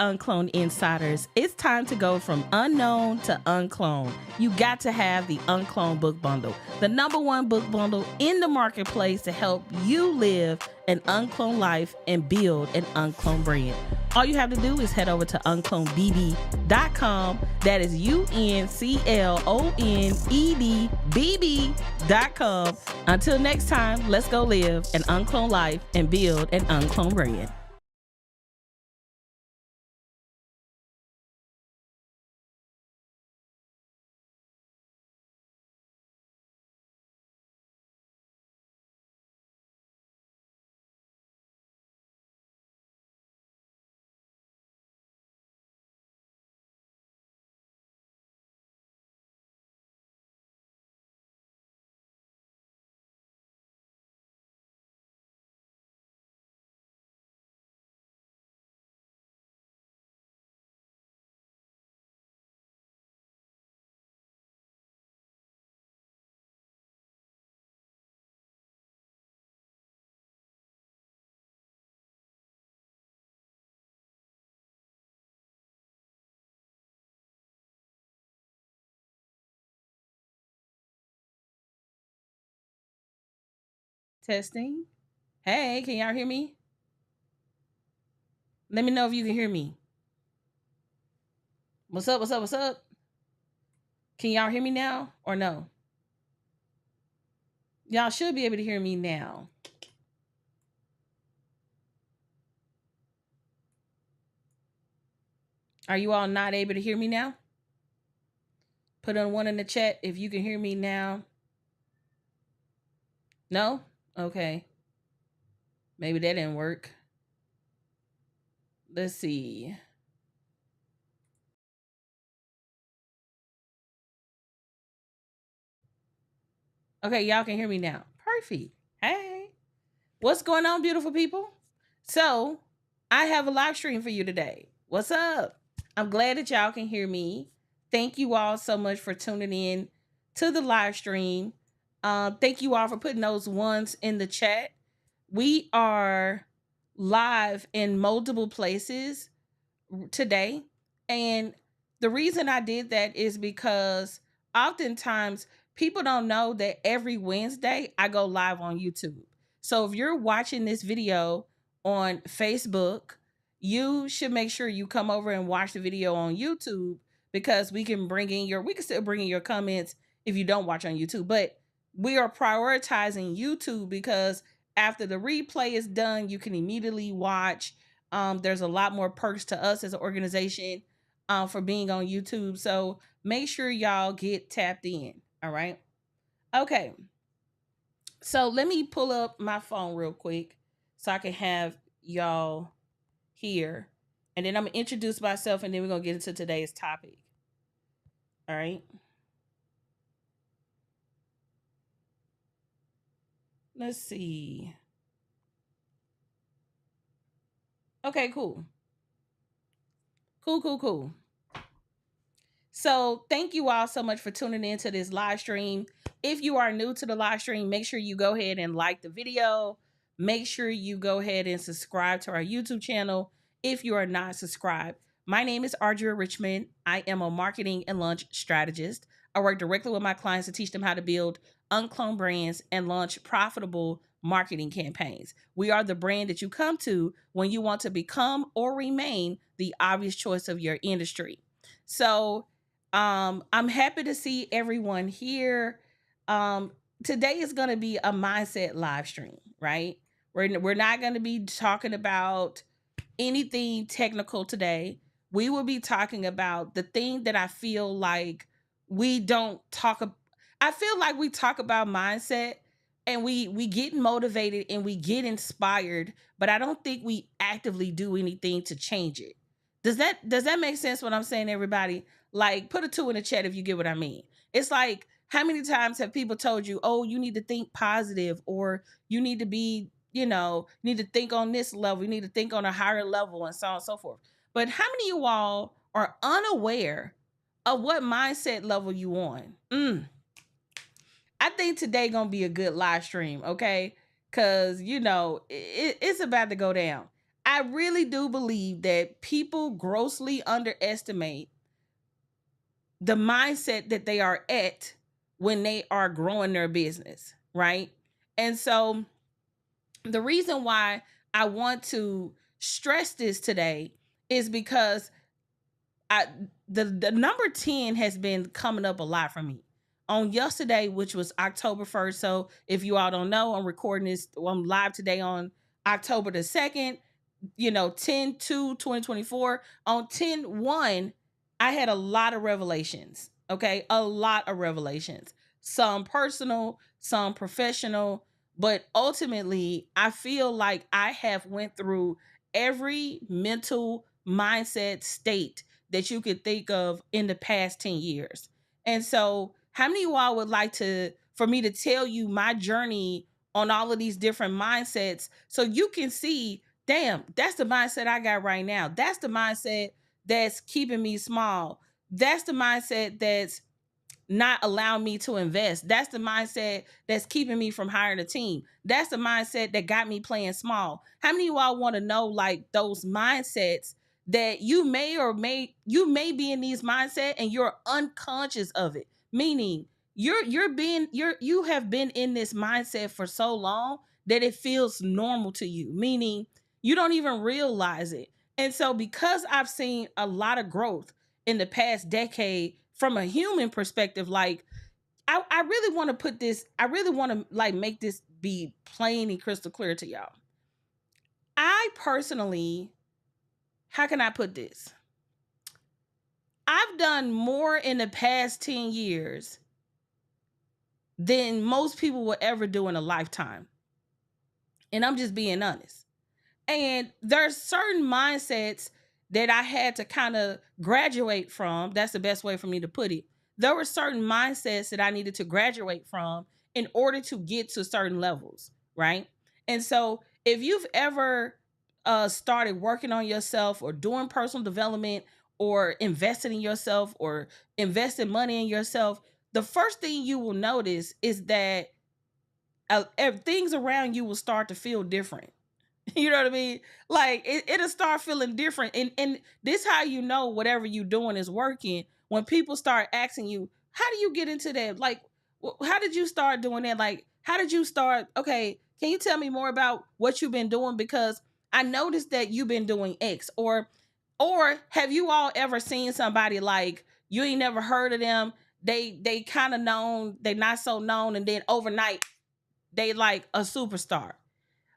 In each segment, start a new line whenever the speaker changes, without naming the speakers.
UnCloned Insiders. It's time to go from unknown to uncloned. You got to have the UnCloned book bundle, the #1 book bundle in the marketplace to help you live an uncloned life and build an uncloned brand. All you have to do is head over to unclonedbb.com. That is UnClonedBB.com. Until next time, let's go live an uncloned life and build an uncloned brand. Testing. Hey, can y'all hear me? Let me know if you can hear me. What's up? What's up? What's up? Can y'all hear me now or no? Y'all should be able to hear me now. Are you all not able to hear me now? Put on one in the chat if you can hear me now. No? Okay. Maybe that didn't work. Let's see. Okay, y'all can hear me now. Perfect. Hey. What's going on, beautiful people? So, I have a live stream for you today. What's up? I'm glad that y'all can hear me. Thank you all so much for tuning in to the live stream. Thank you all for putting those ones in the chat. We are live in multiple places today. And the reason I did that is because oftentimes people don't know that every Wednesday I go live on YouTube. So if you're watching this video on Facebook, you should make sure you come over and watch the video on YouTube, because we can still bring in your comments if you don't watch on YouTube. But we are prioritizing YouTube because after the replay is done, you can immediately watch. There's a lot more perks to us as an organization for being on YouTube. So make sure y'all get tapped in. All right. Okay. So let me pull up my phone real quick so I can have y'all here. And then I'm going to introduce myself, and then we're going to get into today's topic. All right. Let's see. Okay, cool. Cool. So thank you all so much for tuning in to this live stream. If you are new to the live stream, make sure you go ahead and like the video. Make sure you go ahead and subscribe to our YouTube channel if you are not subscribed. My name is Audria Richmond. I am a marketing and launch strategist. I work directly with my clients to teach them how to build uncloned brands and launch profitable marketing campaigns. We are the brand that you come to when you want to become or remain the obvious choice of your industry. So I'm happy to see everyone here. Today is going to be a mindset live stream, right? We're not going to be talking about anything technical today. We will be talking about the thing that I feel like we don't talk about. I feel like we talk about mindset and we get motivated and we get inspired, but I don't think we actively do anything to change it. Does that make sense what I'm saying, everybody? Like, put a 2 in the chat if you get what I mean. It's like, how many times have people told you, oh, you need to think positive, or you need to be, you need to think on this level, you need to think on a higher level, and so on and so forth. But how many of you all are unaware of what mindset level you on? I think today gonna be a good live stream, okay? Because, it's about to go down. I I really do believe that people grossly underestimate the mindset that they are at when they are growing their business, right? And so the reason why I want to stress this today is because I the number 10 has been coming up a lot for me. On yesterday, which was October 1st. So if you all don't know, I'm recording this, I'm live today on October the 2nd, 10/2/2024. On 10/1, I had a lot of revelations. Okay. A lot of revelations. Some personal, some professional. But ultimately, I feel like I have went through every mental mindset state that you could think of in the past 10 years. And so, how many of y'all would like to for me to tell you my journey on all of these different mindsets so you can see, damn, that's the mindset I got right now. That's the mindset that's keeping me small. That's the mindset that's not allowing me to invest. That's the mindset that's keeping me from hiring a team. That's the mindset that got me playing small. How many of y'all want to know like those mindsets that you may be in these mindset and you're unconscious of it? Meaning you have been in this mindset for so long that it feels normal to you. Meaning you don't even realize it. And so because I've seen a lot of growth in the past decade from a human perspective, like I really want to put this, I really want to like make this be plain and crystal clear to y'all. I personally, how can I put this? I've done more in the past 10 years than most people will ever do in a lifetime. And I'm just being honest. And there's certain mindsets that I had to kind of graduate from. That's the best way for me to put it. There were certain mindsets that I needed to graduate from in order to get to certain levels, right? And so if you've ever started working on yourself or doing personal development or investing in yourself or investing money in yourself, the first thing you will notice is that things around you will start to feel different. You know what I mean? Like it'll start feeling different. And this how you know whatever you doing is working. When people start asking you, how do you get into that? Like, how did you start doing that? Like, how did you start? Okay, can you tell me more about what you've been doing? Because I noticed that you've been doing X. Or have you all ever seen somebody like you ain't never heard of them? They kind of known, they not so known, and then overnight they like a superstar.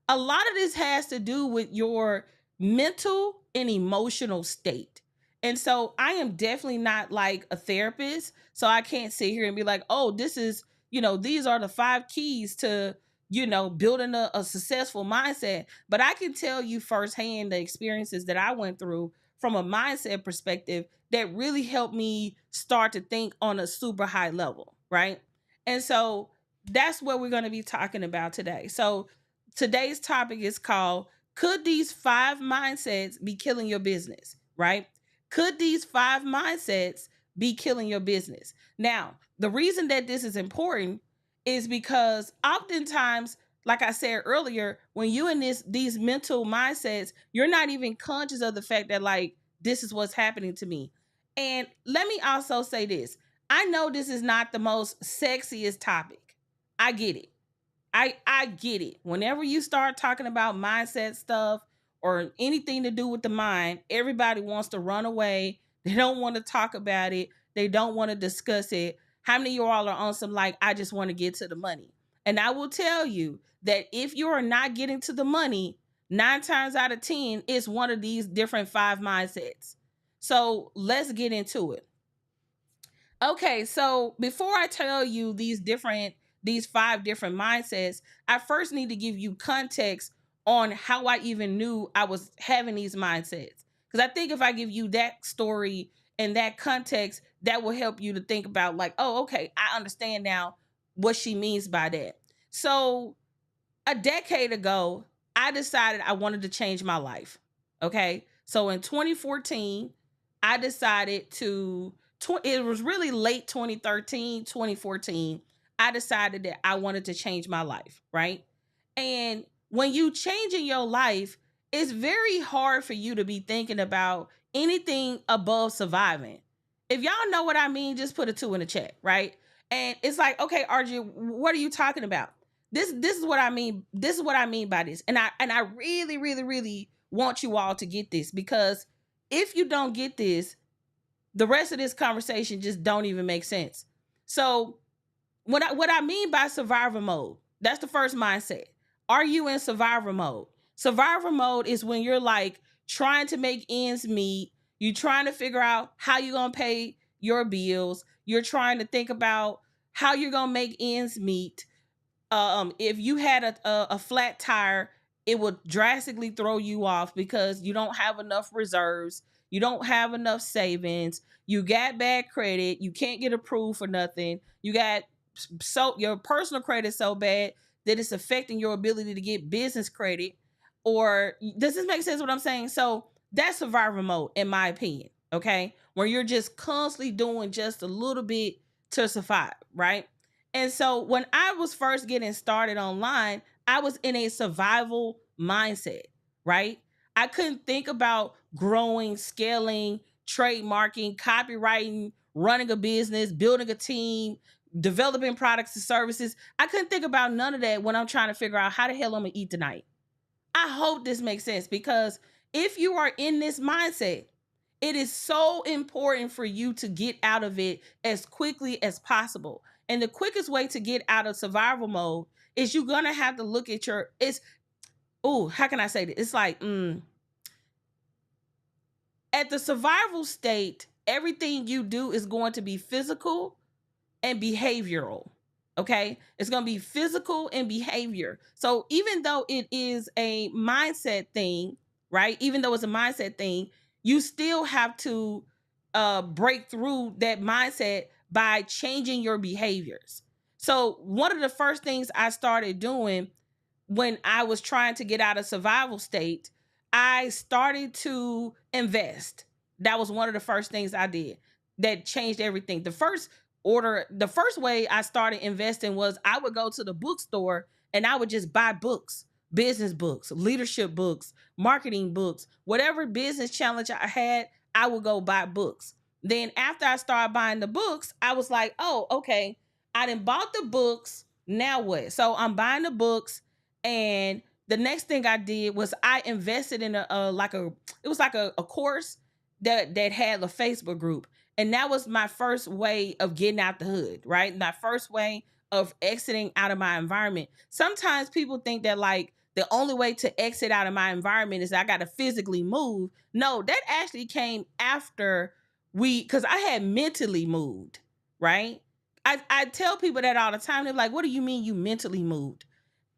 A lot of this has to do with your mental and emotional state. And so I am definitely not like a therapist. So I can't sit here and be like, oh, this is, these are the 5 keys to, building a successful mindset. But I can tell you firsthand the experiences that I went through from a mindset perspective that really helped me start to think on a super high level. Right. And so that's what we're going to be talking about today. So today's topic is called, could these 5 mindsets be killing your business? Right? Could these 5 mindsets be killing your business? Now, the reason that this is important is because oftentimes, like I said earlier, when you in these mental mindsets, you're not even conscious of the fact that like this is what's happening to me. And let me also say this. I know this is not the most sexiest topic. I get it. I get it. Whenever you start talking about mindset stuff or anything to do with the mind, everybody wants to run away. They don't want to talk about it. They don't want to discuss it. How many of you all are on some like, I just want to get to the money? And I will tell you that if you are not getting to the money, 9 times out of 10, it's one of these different 5 mindsets. So let's get into it. Okay, so before I tell you these 5 different mindsets, I first need to give you context on how I even knew I was having these mindsets. Because I think if I give you that story and that context, that will help you to think about like, oh, okay, I understand now what she means by that. So a decade ago, I decided I wanted to change my life. Okay. So in 2014, I decided it was really late 2013, 2014. I decided that I wanted to change my life. Right. And when you change in your life, it's very hard for you to be thinking about anything above surviving. If y'all know what I mean, just put a 2 in the chat, right? And it's like, okay, RJ, what are you talking about? This is what I mean. This is what I mean by this. And I really, really, really want you all to get this, because if you don't get this, the rest of this conversation just don't even make sense. So what I mean by survivor mode, that's the first mindset. Are you in survivor mode? Survivor mode is when you're like trying to make ends meet. You're trying to figure out how you're gonna pay your bills. You're trying to think about how you're gonna make ends meet. If you had a flat tire, it would drastically throw you off because you don't have enough reserves, you don't have enough savings, you got bad credit, you can't get approved for nothing, you got so your personal credit is so bad that it's affecting your ability to get business credit. Or does this make sense what I'm saying? So that's survivor mode, in my opinion. Okay, where you're just constantly doing just a little bit to survive, right? And so when I was first getting started online, I was in a survival mindset, right? I couldn't think about growing, scaling, trademarking, copywriting, running a business, building a team, developing products and services. I couldn't think about none of that when I'm trying to figure out how the hell I'm gonna eat tonight. I hope this makes sense, because if you are in this mindset, it is so important for you to get out of it as quickly as possible. And the quickest way to get out of survival mode is you're gonna have to look at your how can I say this? It's like at the survival state, everything you do is going to be physical and behavioral. Okay, it's going to be physical and behavior. So even though it is a mindset thing, right? Even though it's a mindset thing, you still have to break through that mindset by changing your behaviors. So one of the first things I started doing when I was trying to get out of survival state, I started to invest. That was one of the first things I did that changed everything. The first way I started investing was I would go to the bookstore and I would just buy books, business books, leadership books, marketing books, whatever business challenge I had, I would go buy books. Then after I started buying the books, I was like, oh, okay, I done bought the books. Now what? So I'm buying the books, and the next thing I did was I invested in a course that had a Facebook group. And that was my first way of getting out the hood, right? My first way of exiting out of my environment. Sometimes people think that like the only way to exit out of my environment is I got to physically move. No, that actually came after because I had mentally moved, right? I tell people that all the time. They're like, what do you mean you mentally moved?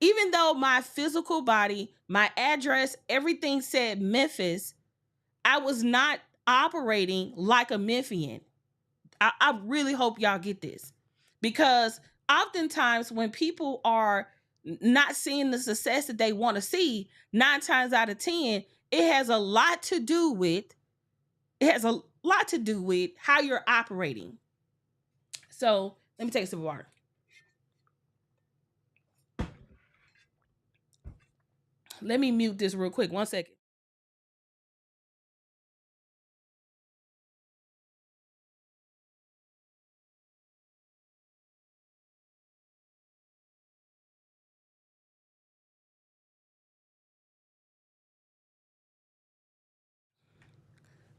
Even though my physical body, my address, everything said Memphis, I was not operating like a Memphian. I really hope y'all get this, because oftentimes when people are not seeing the success that they want to see, 9 times out of 10, it has a lot to do with how you're operating. So let me take some water. Let me mute this real quick. 1 second.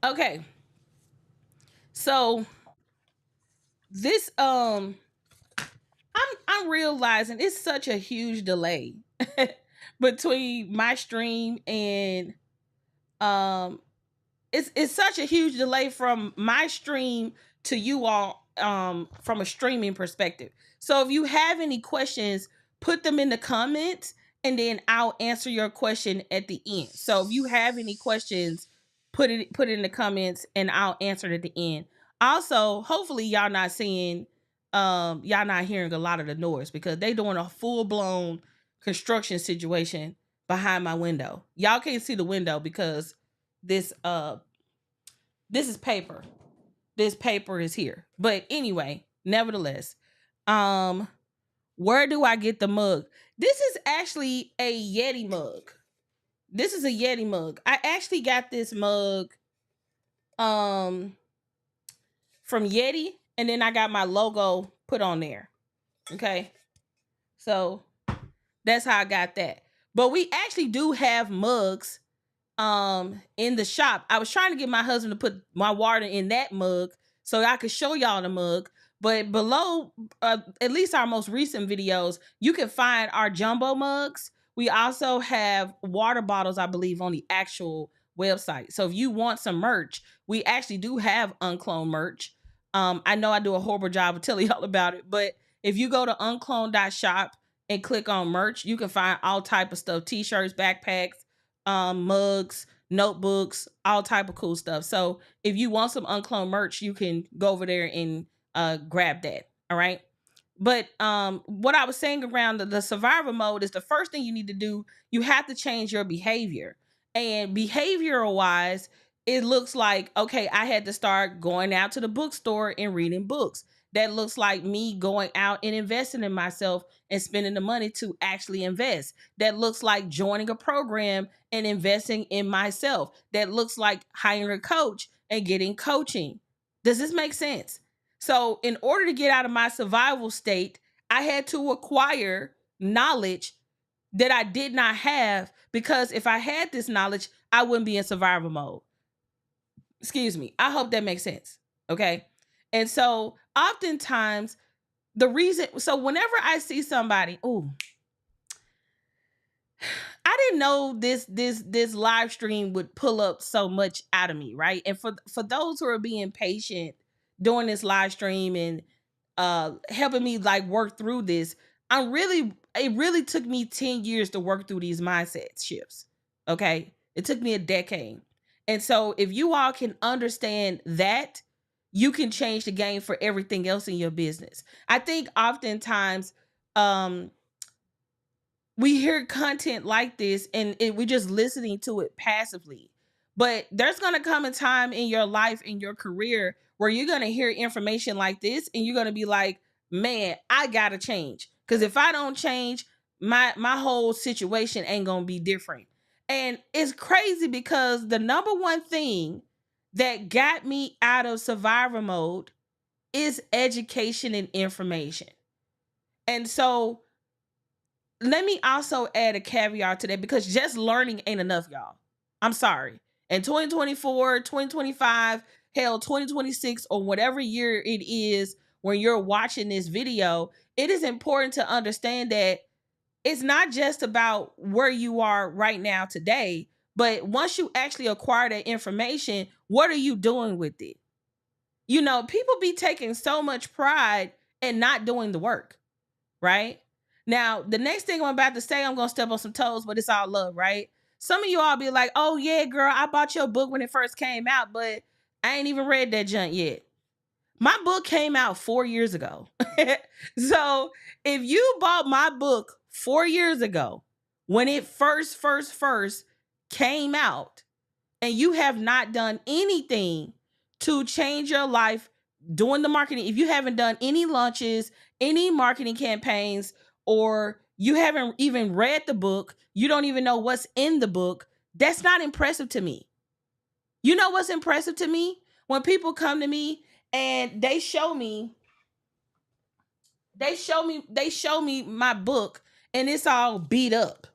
Okay. So this I'm realizing it's such a huge delay between my stream and um it's such a huge delay from my stream to you all from a streaming perspective. So if you have any questions, put them in the comments and then I'll answer your question at the end. So if you have any questions, put it in the comments and I'll answer it at the end. Also, hopefully y'all not hearing a lot of the noise, because they doing a full-blown construction situation behind my window. Y'all can't see the window because this this is paper. This paper is here. But anyway, nevertheless, um where do I get the mug? This is actually a Yeti mug. This is a Yeti mug. I actually got this mug um from Yeti, and then I got my logo put on there. Okay. So that's how I got that. But we actually do have mugs in the shop. I was trying to get my husband to put my water in that mug so I could show y'all the mug. But below, at least our most recent videos, you can find our jumbo mugs. We also have water bottles, I believe, on the actual website. So if you want some merch, we actually do have UnCloned merch. I know I do a horrible job of telling y'all about it, but if you go to uncloned.shop and click on merch, you can find all type of stuff: t-shirts, backpacks, mugs, notebooks, all type of cool stuff. So if you want some UnCloned merch, you can go over there and grab that. All right. But what I was saying around the survivor mode is the first thing you need to do, you have to change your behavior. And behavioral wise, it looks like, okay, I had to start going out to the bookstore and reading books. That looks like me going out and investing in myself and spending the money to actually invest. That looks like joining a program and investing in myself. That looks like hiring a coach and getting coaching. Does this make sense? So, in order to get out of my survival state, I had to acquire knowledge that I did not have, because if I had this knowledge, I wouldn't be in survival mode. Excuse me. I hope that makes sense. Okay. And so, oftentimes, the reason, so whenever I see somebody, ooh, I didn't know this live stream would pull up so much out of me, right? And for those who are being patient during this live stream and helping me like work through this, it really took me 10 years to work through these mindset shifts. Okay? It took me a decade. And so if you all can understand that, you can change the game for everything else in your business. I think oftentimes we hear content like this and we're just listening to it passively. But there's going to come a time in your life, in your career, where you're going to hear information like this and you're going to be like, man, I got to change. Because if I don't change, my whole situation ain't going to be different. And it's crazy because the number one thing that got me out of survivor mode is education and information. And so let me also add a caveat to that, because just learning ain't enough, y'all. I'm sorry. In 2024, 2025, hell, 2026, or whatever year it is when you're watching this video, it is important to understand that it's not just about where you are right now today, but once you actually acquire that information, what are you doing with it? You know, people be taking so much pride in not doing the work, right? Now, the next thing I'm about to say, I'm going to step on some toes, but it's all love, right? Some of you all be like, oh, yeah, girl, I bought your book when it first came out, but I ain't even read that junk yet. My book came out 4 years ago. So if you bought my book 4 years ago, when it first came out, and you have not done anything to change your life doing the marketing, if you haven't done any launches, any marketing campaigns, or you haven't even read the book, you don't even know what's in the book, that's not impressive to me. You know what's impressive to me? When people come to me and they show me my book and it's all beat up.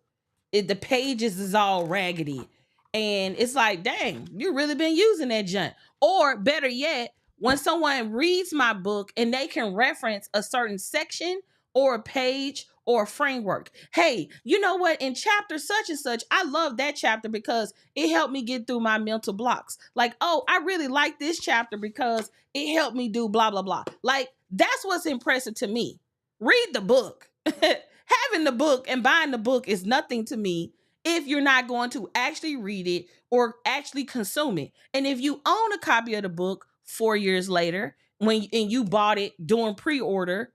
The pages is all raggedy. And it's like, dang, you really been using that junk. Or better yet, when someone reads my book and they can reference a certain section or a page or a framework. Hey, you know what? In chapter such and such, I love that chapter because it helped me get through my mental blocks. Like, oh, I really like this chapter because it helped me do blah, blah, blah. Like, that's what's impressive to me. Read the book. Having the book and buying the book is nothing to me if you're not going to actually read it or actually consume it. And if you own a copy of the book 4 years later, and you bought it during pre-order,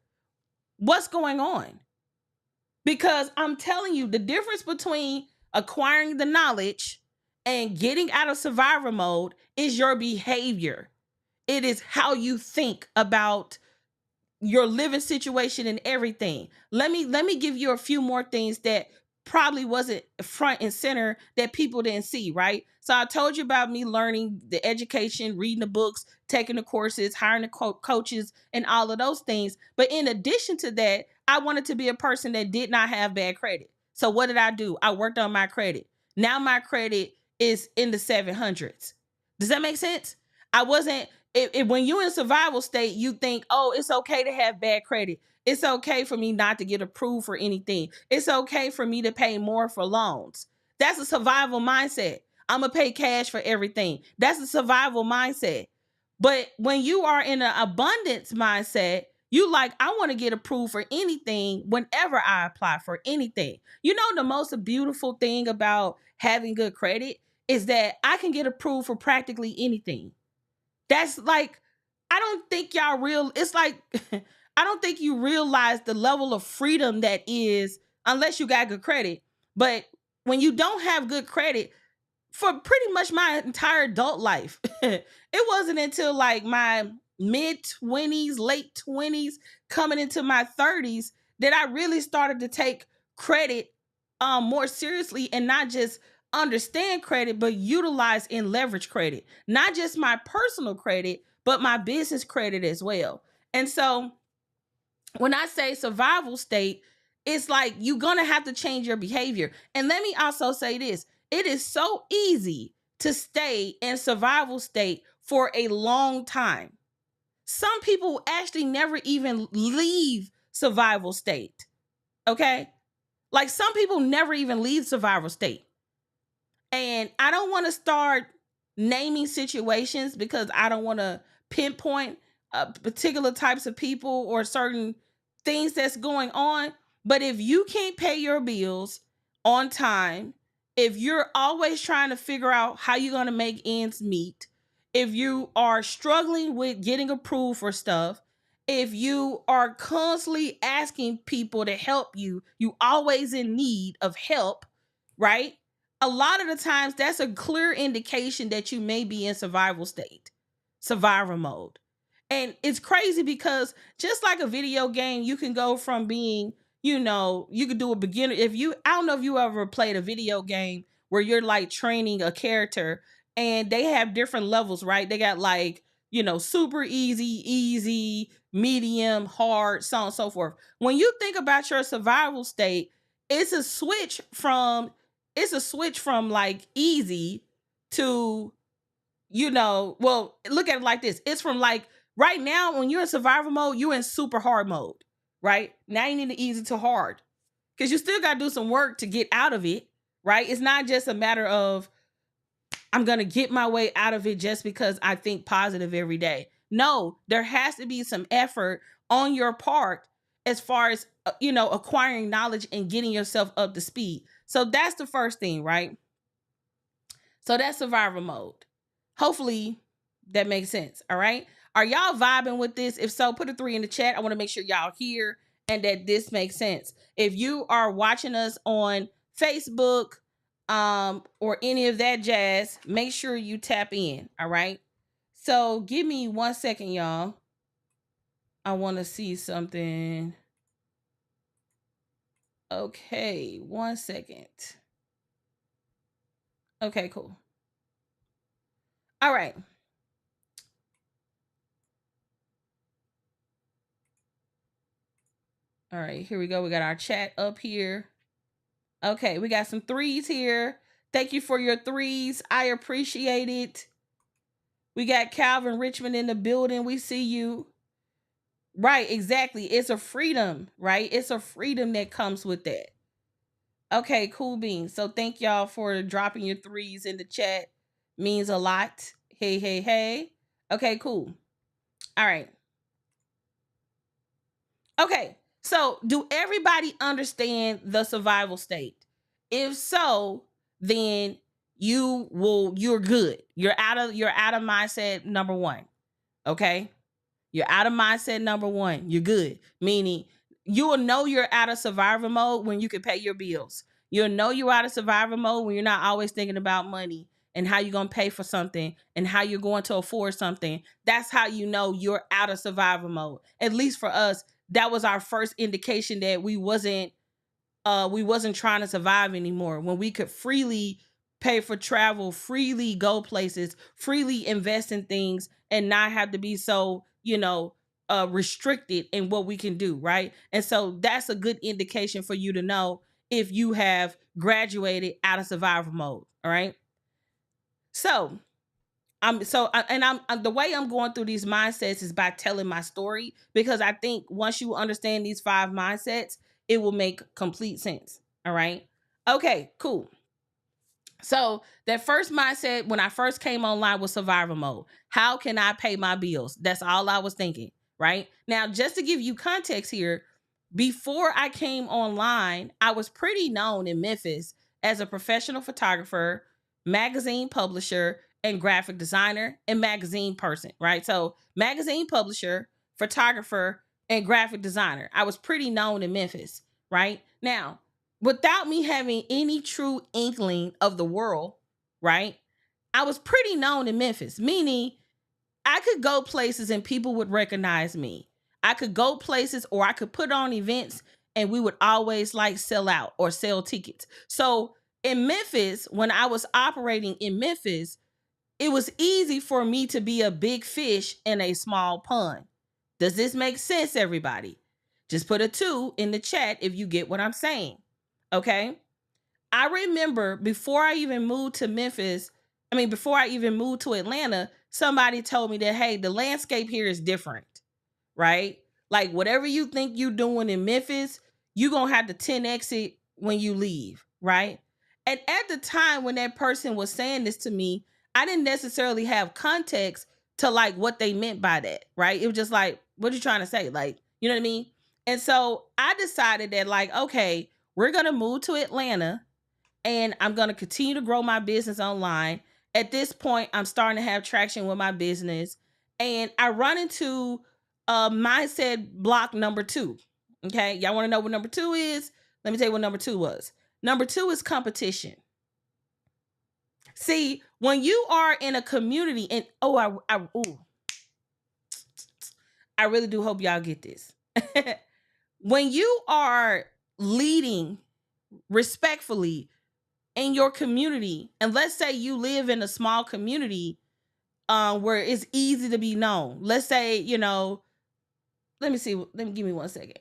what's going on? Because I'm telling you, the difference between acquiring the knowledge and getting out of survivor mode is your behavior. It is how you think about your living situation and everything. Let me give you a few more things that probably wasn't front and center that people didn't see, right? So I told you about me learning the education, reading the books, taking the courses, hiring the coaches, and all of those things. But in addition to that, I wanted to be a person that did not have bad credit. So what did I do? I worked on my credit. Now my credit is in the 700s. Does that make sense? I wasn't, when you're in survival state, you think, oh, it's okay to have bad credit. It's okay for me not to get approved for anything. It's okay for me to pay more for loans. That's a survival mindset. I'm going to pay cash for everything. That's a survival mindset. But when you are in an abundance mindset, you like, I want to get approved for anything whenever I apply for anything. You know, the most beautiful thing about having good credit is that I can get approved for practically anything. That's like, I don't think y'all real, it's like, I don't think you realize the level of freedom that is, unless you got good credit. But when you don't have good credit, for pretty much my entire adult life, it wasn't until like my mid 20s, late 20s, coming into my 30s that I really started to take credit more seriously and not just understand credit, but utilize and leverage credit. Not just my personal credit, but my business credit as well. And so when I say survival state, it's like you're going to have to change your behavior. And let me also say this. It is so easy to stay in survival state for a long time. Some people actually never even leave survival state. Okay? Like some people never even leave survival state. And I don't want to start naming situations because I don't want to pinpoint particular types of people or certain things that's going on. But if you can't pay your bills on time, if you're always trying to figure out how you're going to make ends meet, if you are struggling with getting approved for stuff, if you are constantly asking people to help you, you always in need of help, right? A lot of the times that's a clear indication that you may be in survival state, survival mode. And it's crazy because just like a video game, you can go from being, you know, you could do a beginner. I don't know if you ever played a video game where you're like training a character and they have different levels, right? They got like, you know, super easy, medium, hard, so on and so forth. When you think about your survival state, it's a switch from like easy to, you know, well, look at it like this. It's from like right now, when you're in survival mode, you're in super hard mode, right? Now you need the easy to hard because you still got to do some work to get out of it, right? It's not just a matter of, I'm going to get my way out of it just because I think positive every day. No, there has to be some effort on your part as far as, you know, acquiring knowledge and getting yourself up to speed. So that's the first thing, right? So that's survival mode. Hopefully that makes sense. All right. Are y'all vibing with this? If so, put a 3 in the chat. I want to make sure y'all hear and that this makes sense. If you are watching us on Facebook, or any of that jazz, make sure you tap in. All right. So give me 1 second, y'all. I want to see something. Okay. 1 second. Okay, cool. All right. All right, here we go. We got our chat up here. Okay, we got some 3s here. Thank you for your 3s. I appreciate it. We got Calvin Richmond in the building. We see you. Right, exactly. It's a freedom, right? It's a freedom that comes with that. Okay, cool beans. So thank y'all for dropping your 3s in the chat. Means a lot. Hey, hey, hey. Okay, cool. All right. Okay, so do everybody understand the survival state? If so, then you're good. You're out of mindset number 1. Okay? You're out of mindset number 1. You're good. Meaning you will know you're out of survival mode when you can pay your bills. You'll know you're out of survival mode when you're not always thinking about money and how you're going to pay for something and how you're going to afford something. That's how you know you're out of survival mode. At least for us, that was our first indication that we wasn't we wasn't trying to survive anymore, when we could freely pay for travel, freely go places, freely invest in things, and not have to be so, restricted in what we can do, right? And so that's a good indication for you to know if you have graduated out of survival mode. All right. So I'm the way I'm going through these mindsets is by telling my story, because I think once you understand these 5 mindsets, it will make complete sense. All right. Okay, cool. So that first mindset when I first came online was survival mode. How can I pay my bills? That's all I was thinking, right? Now, just to give you context here, before I came online, I was pretty known in Memphis as a professional photographer, magazine publisher, and graphic designer and magazine person, right? So, magazine publisher, photographer, and graphic designer. I was pretty known in Memphis, right? Now, without me having any true inkling of the world, right? I was pretty known in Memphis, meaning I could go places and people would recognize me. I could go places or I could put on events and we would always like sell out or sell tickets. So in Memphis, when I was operating in Memphis, it was easy for me to be a big fish in a small pond. Does this make sense, everybody? Just put a 2 in the chat if you get what I'm saying. Okay. I remember before I even moved to Memphis, before I even moved to Atlanta, somebody told me that, hey, the landscape here is different, right? Like whatever you think you're doing in Memphis, you're going to have to 10x it when you leave, right? And at the time when that person was saying this to me, I didn't necessarily have context to like what they meant by that, right? It was just like, what are you trying to say? Like, you know what I mean? And so I decided that like, okay, we're going to move to Atlanta and I'm going to continue to grow my business online. At this point, I'm starting to have traction with my business. And I run into mindset block number 2. Okay. Y'all want to know what number 2 is? Let me tell you what number 2 was. Number 2 is competition. See, when you are in a community and I really do hope y'all get this. When you are leading respectfully in your community, and let's say you live in a small community where it's easy to be known. Let's say, let me give me 1 second.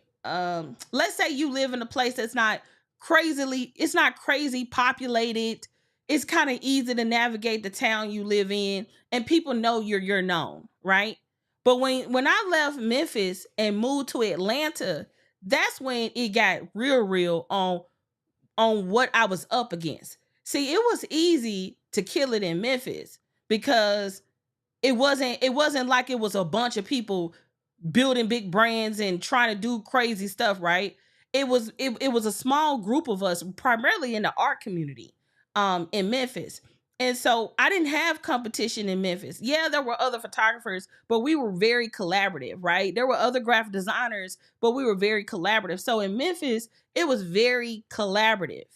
Let's say you live in a place that's not crazy populated. It's kind of easy to navigate the town you live in, and people know you're known, right? But when I left Memphis and moved to Atlanta, that's when it got real on what I was up against. See, it was easy to kill it in Memphis because it wasn't like it was a bunch of people building big brands and trying to do crazy stuff, right? It was a small group of us, primarily in the art community in Memphis. And so I didn't have competition in Memphis. Yeah, there were other photographers, but we were very collaborative, right? There were other graphic designers, but we were very collaborative. So in Memphis, it was very collaborative.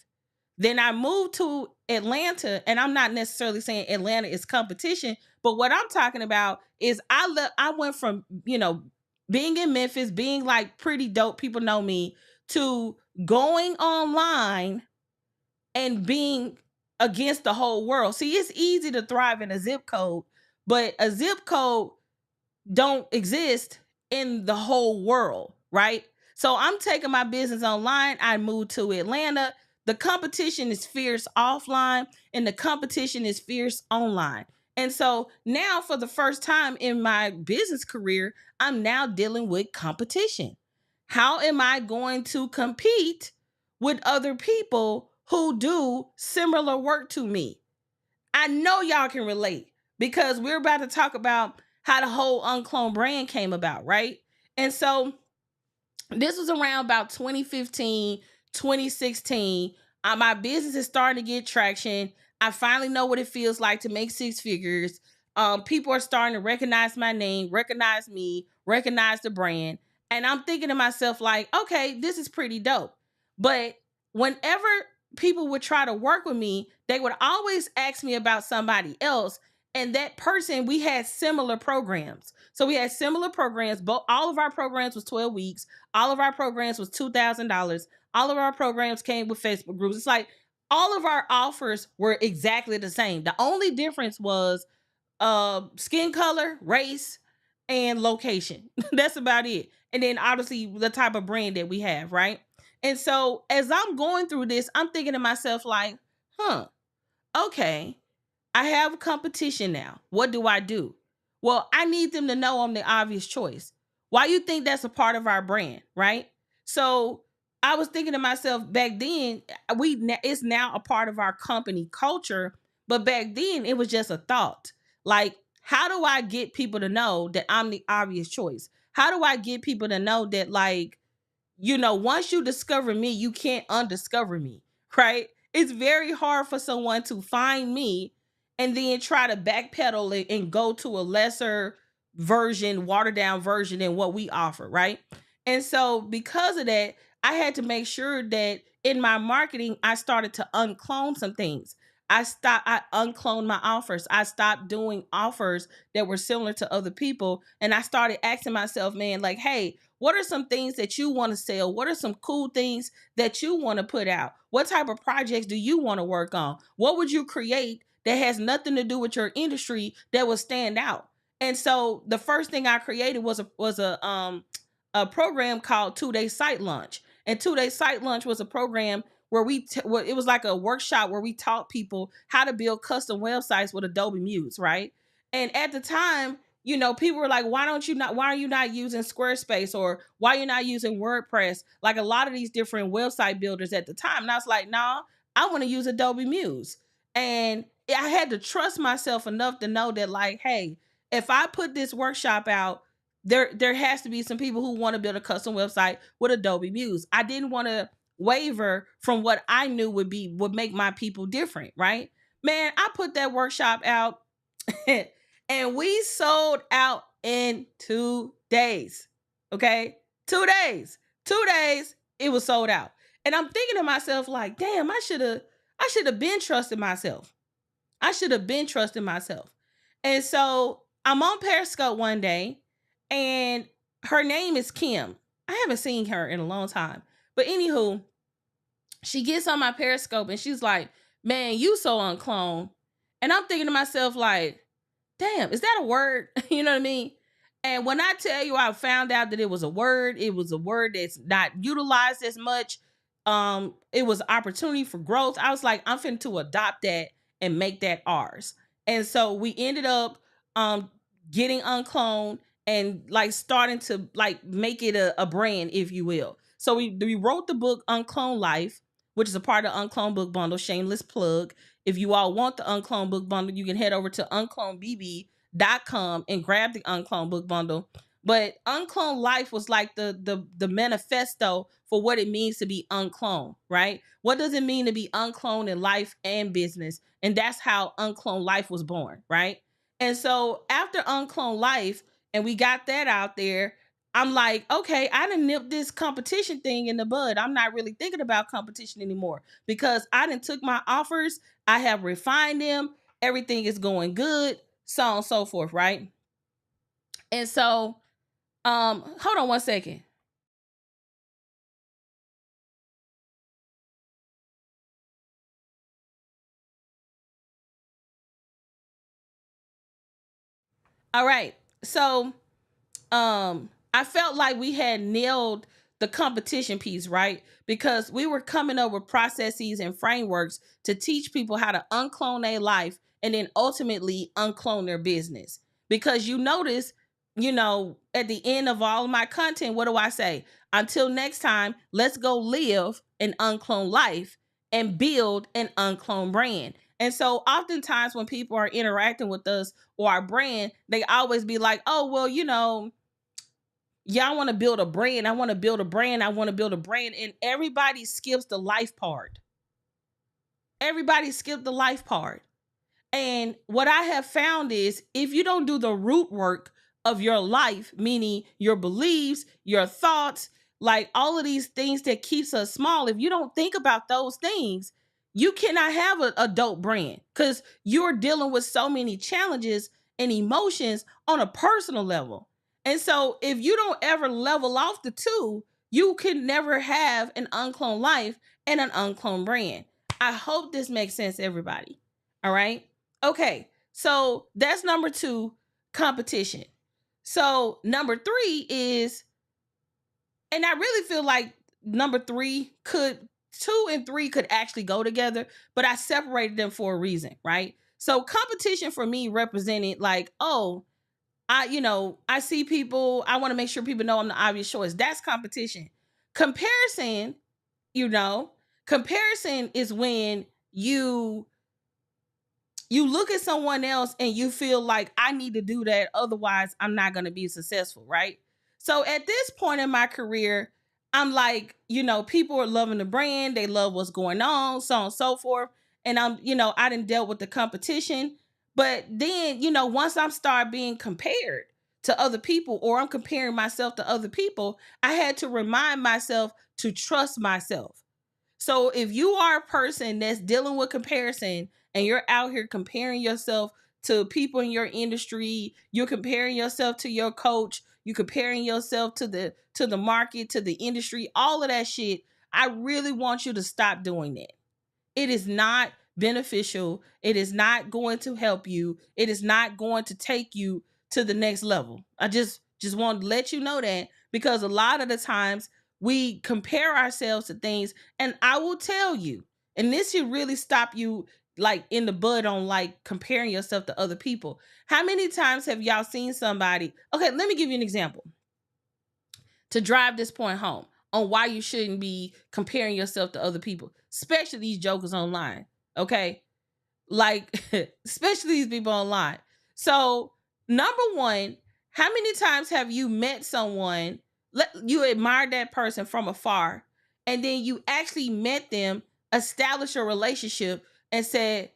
Then I moved to Atlanta, and I'm not necessarily saying Atlanta is competition, but what I'm talking about is I went from, being in Memphis, being like pretty dope, people know me, to going online and being against the whole world. See, it's easy to thrive in a zip code, but a zip code don't exist in the whole world, right? So I'm taking my business online. I moved to Atlanta. The competition is fierce offline and the competition is fierce online. And so now for the first time in my business career, I'm now dealing with competition. How am I going to compete with other people who do similar work to me? I know y'all can relate because we're about to talk about how the whole UnCloned brand came about, right? And so this was around about 2015, 2016. My business is starting to get traction. I finally know what it feels like to make 6 figures. People are starting to recognize my name, recognize me, recognize the brand. And I'm thinking to myself like, okay, this is pretty dope. But whenever people would try to work with me, they would always ask me about somebody else. And that person, we had similar programs. So we had similar programs. All of our programs was 12 weeks. All of our programs was $2,000. All of our programs came with Facebook groups. It's like all of our offers were exactly the same. The only difference was skin color, race, and location. That's about it. And then obviously the type of brand that we have, right? And so as I'm going through this, I'm thinking to myself, like, huh, okay, I have competition now. What do I do? Well, I need them to know I'm the obvious choice. Why you think that's a part of our brand, right? So I was thinking to myself back then, it's now a part of our company culture, but back then it was just a thought. Like, how do I get people to know that I'm the obvious choice? How do I get people to know that, like, once you discover me, you can't undiscover me, right? It's very hard for someone to find me and then try to backpedal it and go to a lesser version, watered down version than what we offer, right? And so because of that, I had to make sure that in my marketing, I started to unclone some things. I uncloned my offers. I stopped doing offers that were similar to other people. And I started asking myself, man, like, hey, what are some things that you want to sell? What are some cool things that you want to put out? What type of projects do you want to work on? What would you create that has nothing to do with your industry that will stand out? And so the first thing I created was a program called 2 Day Site Launch. And 2 Day Site Launch was a program where it was like a workshop where we taught people how to build custom websites with Adobe Muse, right? And at the time, people were like, why are you not using Squarespace, or why are you not using WordPress? Like a lot of these different website builders at the time. And I was like, no, I want to use Adobe Muse. And I had to trust myself enough to know that, like, hey, if I put this workshop out, there has to be some people who want to build a custom website with Adobe Muse. I didn't want to waver from what I knew would make my people different, right? Man, I put that workshop out and we sold out in 2 days. Okay? 2 days. 2 days, it was sold out. And I'm thinking to myself, like, damn, I should have been trusting myself. I should have been trusting myself. And so I'm on Periscope one day, and her name is Kim. I haven't seen her in a long time. But anywho, she gets on my Periscope and she's like, man, you so uncloned. And I'm thinking to myself, like, damn, is that a word? You know what I mean? And when I tell you I found out that it was a word that's not utilized as much. It was opportunity for growth. I was like, I'm finna to adopt that and make that ours. And so we ended up getting uncloned and like starting to like make it a brand, if you will. So we wrote the book Uncloned Life, which is a part of Uncloned Book Bundle. Shameless plug. If you all want the Uncloned Book Bundle, you can head over to unclonedbb.com and grab the Uncloned Book Bundle. But Uncloned Life was like the manifesto for what it means to be uncloned, right? What does it mean to be uncloned in life and business? And that's how Uncloned Life was born, right? And so after Uncloned Life, and we got that out there, I'm like, okay, I done nipped this competition thing in the bud. I'm not really thinking about competition anymore because I done took my offers, I have refined them, everything is going good, so on and so forth, right? And so, hold on one second. All right. So, I felt like we had nailed the competition piece, right? Because we were coming up with processes and frameworks to teach people how to unclone their life and then ultimately unclone their business. Because you notice, at the end of all of my content, what do I say? Until next time, let's go live an uncloned life and build an uncloned brand. And so oftentimes when people are interacting with us or our brand, they always be like, oh, well, yeah, I want to build a brand. I want to build a brand. I want to build a brand. And everybody skips the life part. Everybody skipped the life part. And what I have found is if you don't do the root work of your life, meaning your beliefs, your thoughts, like all of these things that keeps us small, if you don't think about those things, you cannot have a dope brand because you're dealing with so many challenges and emotions on a personal level. And so if you don't ever level off the two, You can never have an uncloned life and an uncloned brand. I hope this makes sense, everybody. All right. Okay. So that's number 2, competition. So number 3 is, and I really feel like number 3 could, 2 and 3 could actually go together, but I separated them for a reason, right? So competition for me represented like, oh, I see people, I want to make sure people know I'm the obvious choice. That's competition. Comparison, you know, comparison is when you look at someone else and you feel like I need to do that, otherwise I'm not going to be successful, right? So at this point in my career, I'm like, people are loving the brand, they love what's going on, so on and so forth. And I didn't dealt with the competition. But then, once I'm start being compared to other people, or I'm comparing myself to other people, I had to remind myself to trust myself. So if you are a person that's dealing with comparison and you're out here comparing yourself to people in your industry, you're comparing yourself to your coach, you're comparing yourself to the market, to the industry, all of that shit, I really want you to stop doing that. It is not beneficial. It is not going to help you. It is not going to take you to the next level. I just want to let you know that, because a lot of the times we compare ourselves to things, and I will tell you, and this should really stop you like in the bud on like comparing yourself to other people. How many times have y'all seen somebody? Okay, let me give you an example to drive this point home on why you shouldn't be comparing yourself to other people, especially these jokers online. Okay. Like, especially these people online. So, number one, how many times have you met someone, you admired that person from afar, and then you actually met them, established a relationship, and said,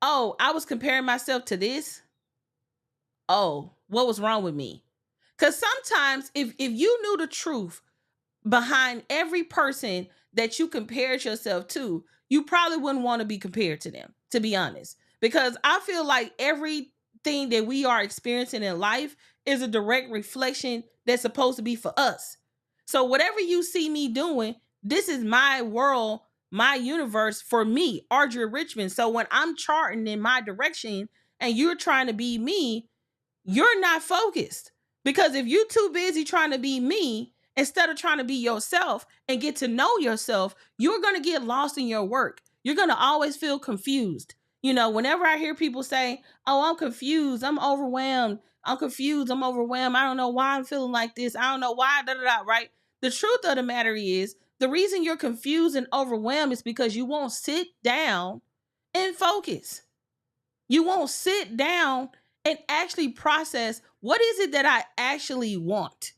oh, I was comparing myself to this. Oh, what was wrong with me? Because sometimes if you knew the truth behind every person that you compared yourself to, you probably wouldn't want to be compared to them, to be honest. Because I feel like everything that we are experiencing in life is a direct reflection that's supposed to be for us. So whatever you see me doing, this is my world, my universe for me, Audria Richmond. So when I'm charting in my direction and you're trying to be me, you're not focused. Because if you're too busy trying to be me, instead of trying to be yourself and get to know yourself, you're going to get lost in your work. You're going to always feel confused. Whenever I hear people say, oh, I'm confused, I'm overwhelmed, I'm confused, I'm overwhelmed, I don't know why I'm feeling like this, I don't know why, right? The truth of the matter is, the reason you're confused and overwhelmed is because you won't sit down and focus. You won't sit down and actually process, what is it that I actually want?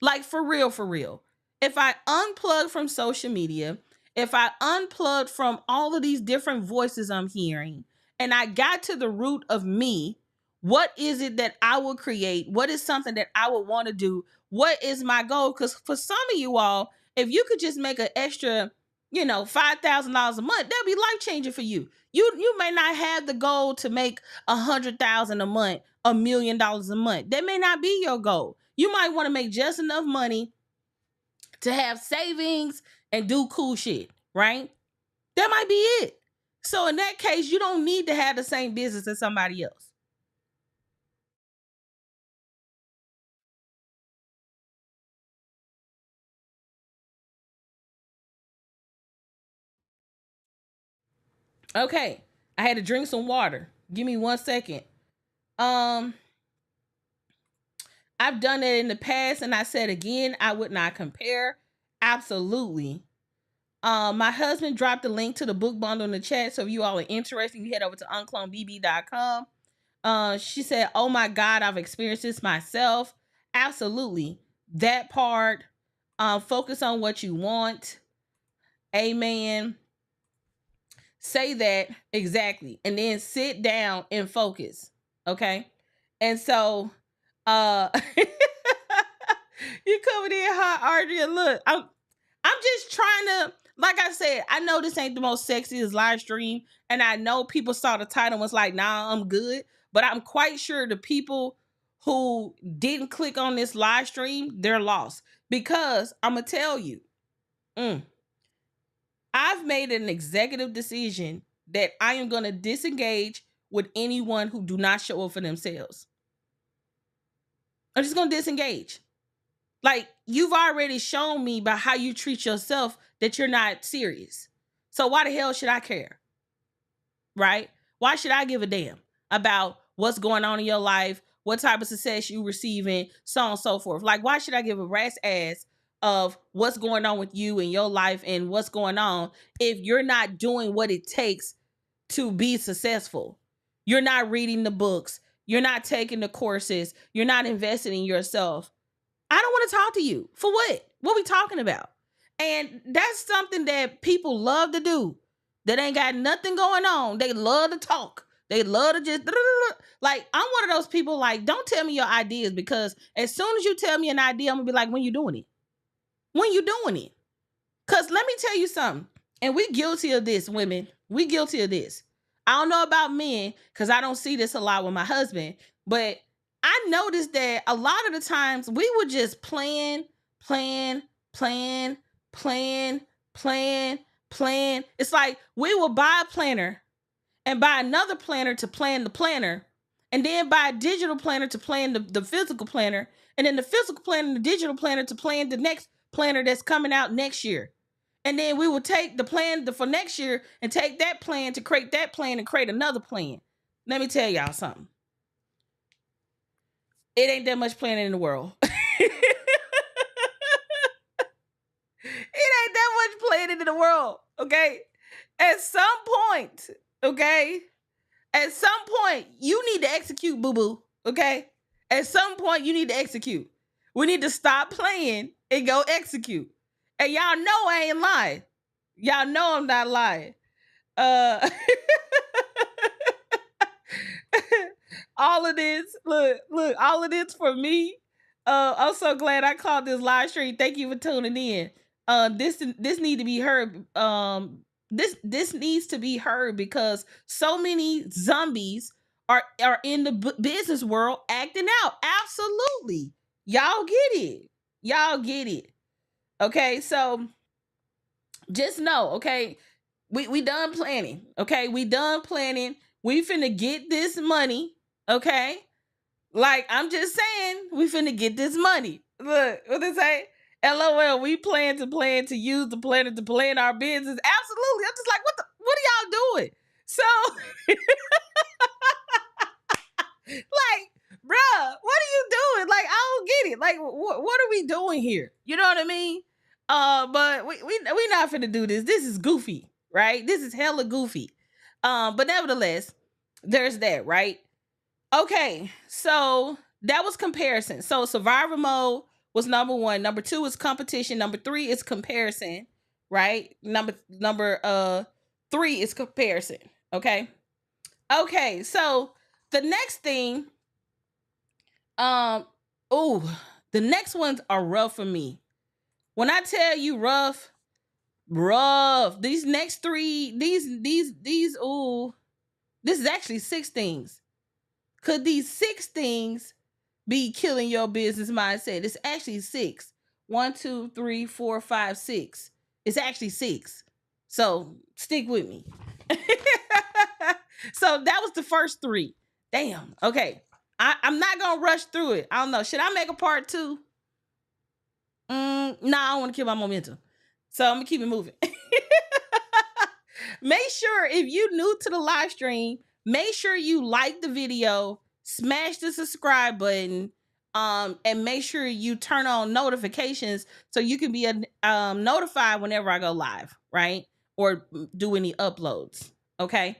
Like, for real, for real. If I unplug from social media, if I unplugged from all of these different voices I'm hearing, and I got to the root of me, what is it that I will create? What is something that I would want to do? What is my goal? Because for some of you all, if you could just make an extra, $5,000 a month, that'd be life changing for you. You may not have the goal to make $100,000 a month, $1,000,000 a month. That may not be your goal. You might want to make just enough money to have savings and do cool shit, right? That might be it. So in that case, you don't need to have the same business as somebody else. Okay. I had to drink some water. Give me 1 second. Um, I've done it in the past, and I said again, I would not compare. Absolutely. My husband dropped a link to the book bundle in the chat. So if you all are interested, you head over to unclonedbb.com. She said, oh my God, I've experienced this myself. Absolutely. That part. Focus on what you want. Amen. Say that exactly. And then sit down and focus. Okay. And so you coming in hot, Audria. Look, I'm just trying to, like I said, I know this ain't the most sexiest live stream, and I know people saw the title and was like, nah, I'm good. But I'm quite sure the people who didn't click on this live stream, they're lost. Because I'm going to tell you, I've made an executive decision that I am going to disengage with anyone who do not show up for themselves. I'm just going to disengage. Like, you've already shown me by how you treat yourself that you're not serious. So why the hell should I care? Right? Why should I give a damn about what's going on in your life, what type of success you receiving, so on and so forth? Like, why should I give a rat's ass of what's going on with you in your life and what's going on if you're not doing what it takes to be successful? You're not reading the books. You're not taking the courses. You're not investing in yourself. I don't want to talk to you. For what? What we talking about? And that's something that people love to do that ain't got nothing going on. They love to talk. They love to just, like, I'm one of those people, like, don't tell me your ideas, because as soon as you tell me an idea, I'm gonna be like, when you doing it? When you doing it? Because let me tell you something, and we guilty of this, women. We guilty of this. I don't know about men, because I don't see this a lot with my husband, but I noticed that a lot of the times we would just plan. It's like we will buy a planner and buy another planner to plan the planner, and then buy a digital planner to plan the physical planner, and then the physical planner and the digital planner to plan the next planner that's coming out next year. And then we will take the plan for next year and take that plan to create that plan and create another plan. Let me tell y'all something. It ain't that much planning in the world. It ain't that much planning in the world, okay? At some point, okay? At some point, you need to execute, boo-boo, okay? At some point, you need to execute. We need to stop playing and go execute. And y'all know I ain't lying. Y'all know I'm not lying. All of this, look, all of this for me. I'm so glad I caught this live stream. Thank you for tuning in. This need to be heard. This needs to be heard because so many zombies are in the business world acting out. Absolutely, y'all get it. Y'all get it. Okay, so just know, okay, we done planning. Okay, we done planning. We finna get this money. Okay, like, I'm just saying, we finna get this money. Look, what they say? LOL, we plan to use the planner to plan our business. Absolutely. I'm just like, what are y'all doing? So, like, bruh, what are you doing? Like, I don't get it. Like, what are we doing here? You know what I mean? But we not finna do this. This is goofy, right? This is hella goofy. But nevertheless, there's that, right? Okay, so that was comparison. So survivor mode was number 1. Number 2 is competition. Number 3 is comparison, right? Number 3 is comparison. Okay. Okay, so the next thing, the next ones are rough for me. When I tell you rough, these next 3, this is actually 6 things. Could these 6 things be killing your business mindset? It's actually 6. 1, 2, 3, 4, 5, 6. It's actually 6. So stick with me. So that was the first 3. Damn. Okay. I'm not gonna rush through it. I don't know. Should I make a part 2? Nah, I don't want to kill my momentum. So I'm gonna keep it moving. Make sure, if you new to the live stream, make sure you like the video, smash the subscribe button, and make sure you turn on notifications so you can be notified whenever I go live, right? Or do any uploads, okay?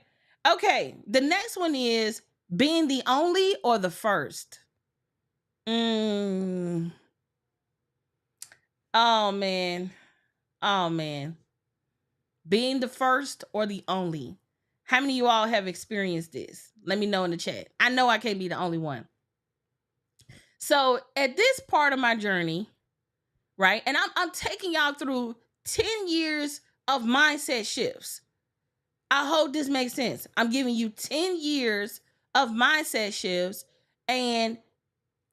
Okay, the next one is being the only or the first. Oh, man. Oh, man. Being the first or the only. How many of you all have experienced this? Let me know in the chat. I know I can't be the only one. So at this part of my journey, right? And I'm taking y'all through 10 years of mindset shifts. I hope this makes sense. I'm giving you 10 years of mindset shifts, and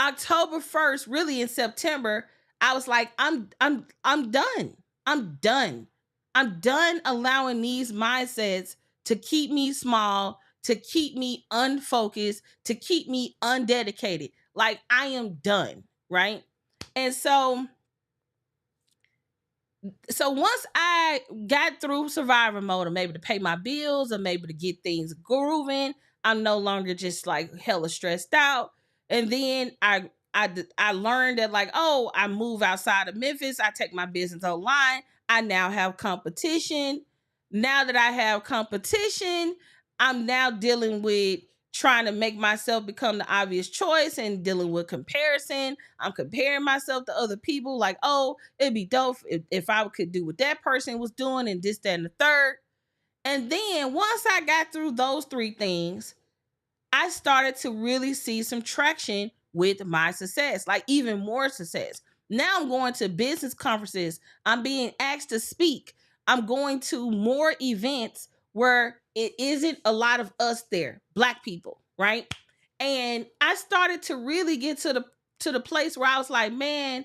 October 1st, really in September, I was like, I'm done. I'm done. I'm done allowing these mindsets to keep me small, to keep me unfocused, to keep me undedicated. Like I am done, right? And so once I got through survivor mode, I'm able to pay my bills, I'm able to get things grooving. I'm no longer just like hella stressed out. And then I learned that like, oh, I move outside of Memphis, I take my business online. I now have competition. Now that I have competition, I'm now dealing with trying to make myself become the obvious choice and dealing with comparison. I'm comparing myself to other people like, oh, it'd be dope if I could do what that person was doing and this, that, and the third. And then once I got through those three things, I started to really see some traction with my success, like even more success. Now I'm going to business conferences. I'm being asked to speak. I'm going to more events where it isn't a lot of us there, Black people, right? And I started to really get to the place where I was like, man,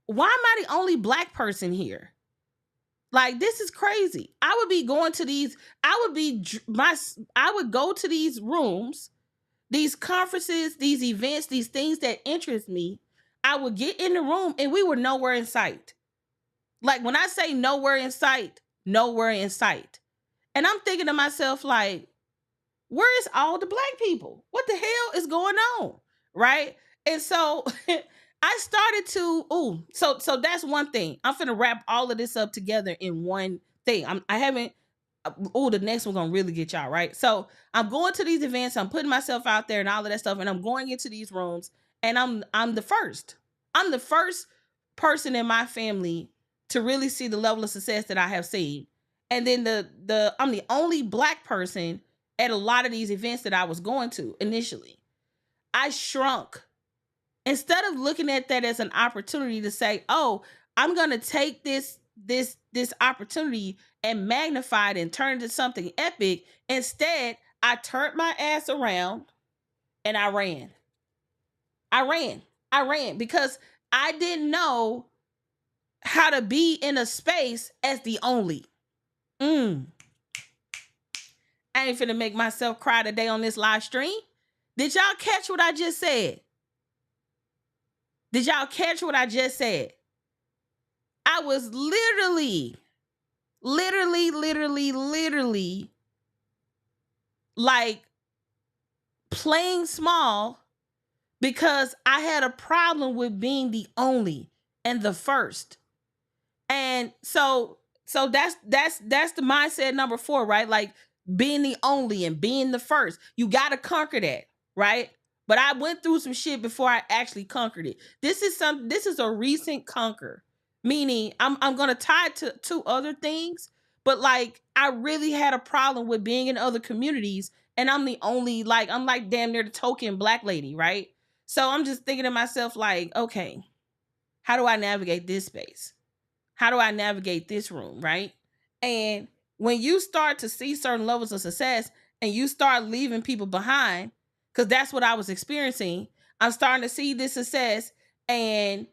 why am I the only Black person here? Like this is crazy. I would be going to these. I would go to these rooms, these conferences, these events, these things that interest me. I would get in the room and we were nowhere in sight. Like when I say nowhere in sight, nowhere in sight. And I'm thinking to myself, like, where is all the Black people? What the hell is going on? Right? And so I started to, so that's one thing. I'm finna wrap all of this up together in one thing. I haven't, the next one's gonna really get y'all, right? So I'm going to these events, I'm putting myself out there and all of that stuff, and I'm going into these rooms, and I'm the first. I'm the first person in my family to really see the level of success that I have seen. And then I'm the only Black person at a lot of these events that I was going to initially. I shrunk. Instead of looking at that as an opportunity to say, oh, I'm gonna take this opportunity and magnify it and turn it into something epic, instead, I turned my ass around and I ran. I ran because I didn't know how to be in a space as the only. I ain't finna make myself cry today on this live stream. Did y'all catch what I just said? Did y'all catch what I just said? I was literally like playing small because I had a problem with being the only and the first. And so that's the mindset number 4, right? Like being the only and being the first. You got to conquer that, right? But I went through some shit before I actually conquered it. This is a recent conquer. Meaning I'm going to tie it to 2 other things, but like I really had a problem with being in other communities and I'm the only, like I'm like damn near the token Black lady, right? So I'm just thinking to myself like, okay, how do I navigate this space? How do I navigate this room, right? And when you start to see certain levels of success and you start leaving people behind, because that's what I was experiencing, I'm starting to see this success and,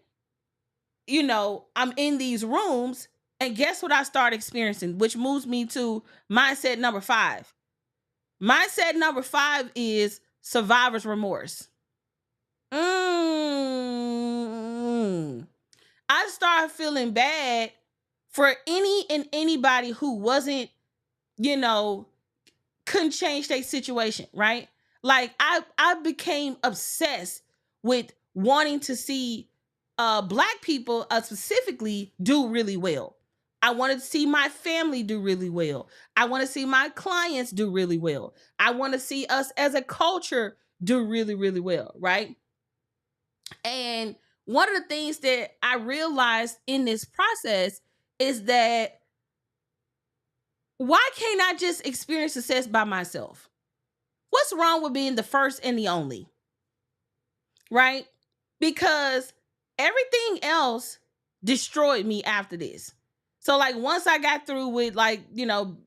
you know, I'm in these rooms and guess what I start experiencing, which moves me to mindset number 5. Mindset number 5 is survivor's remorse. I started feeling bad for any and anybody who wasn't, you know, couldn't change their situation, right? Like I became obsessed with wanting to see Black people specifically do really well. I wanted to see my family do really well. I want to see my clients do really well. I want to see us as a culture do really, really well, right? And one of the things that I realized in this process is that why can't I just experience success by myself? What's wrong with being the first and the only? Right? Because everything else destroyed me after this. So like once I got through with like, you know,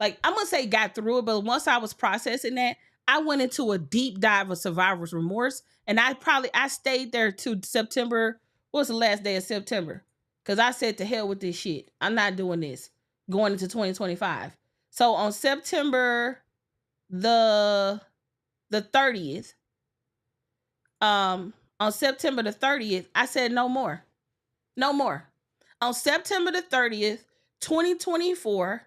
like I'm gonna say got through it, but once I was processing that, I went into a deep dive of survivor's remorse. And I stayed there to September, What's the last day of September? Because I said to hell with this shit. I'm not doing this going into 2025. So on September the 30th, on September the 30th, I said no more. No more. On September the 30th, 2024,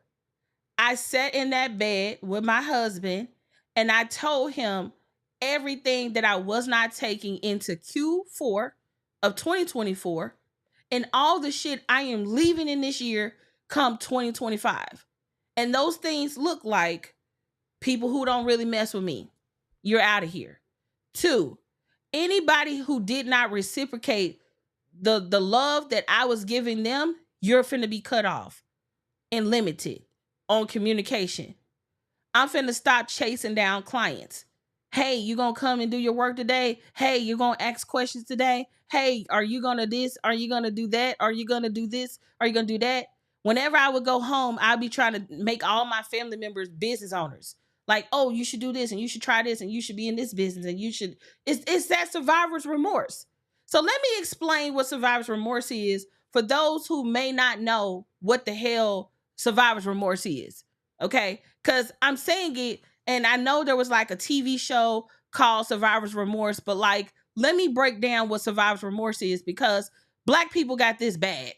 I sat in that bed with my husband and I told him everything that I was not taking into Q4 of 2024 and all the shit I am leaving in this year come 2025. And those things look like people who don't really mess with me. You're out of here. 2, anybody who did not reciprocate the love that I was giving them, you're finna be cut off and limited on communication. I'm finna stop chasing down clients. Hey, you gonna come and do your work today? Hey, you gonna ask questions today? Hey, are you gonna this? Are you gonna do that? Are you gonna do this? Are you gonna do that? Whenever I would go home, I'd be trying to make all my family members business owners. Like, oh, you should do this and you should try this and you should be in this business and you should. It's that survivor's remorse. So let me explain what survivor's remorse is for those who may not know what the hell survivor's remorse is. Okay, because I'm saying it, and I know there was like a TV show called Survivor's Remorse, but like, let me break down what survivor's remorse is because Black people got this bad.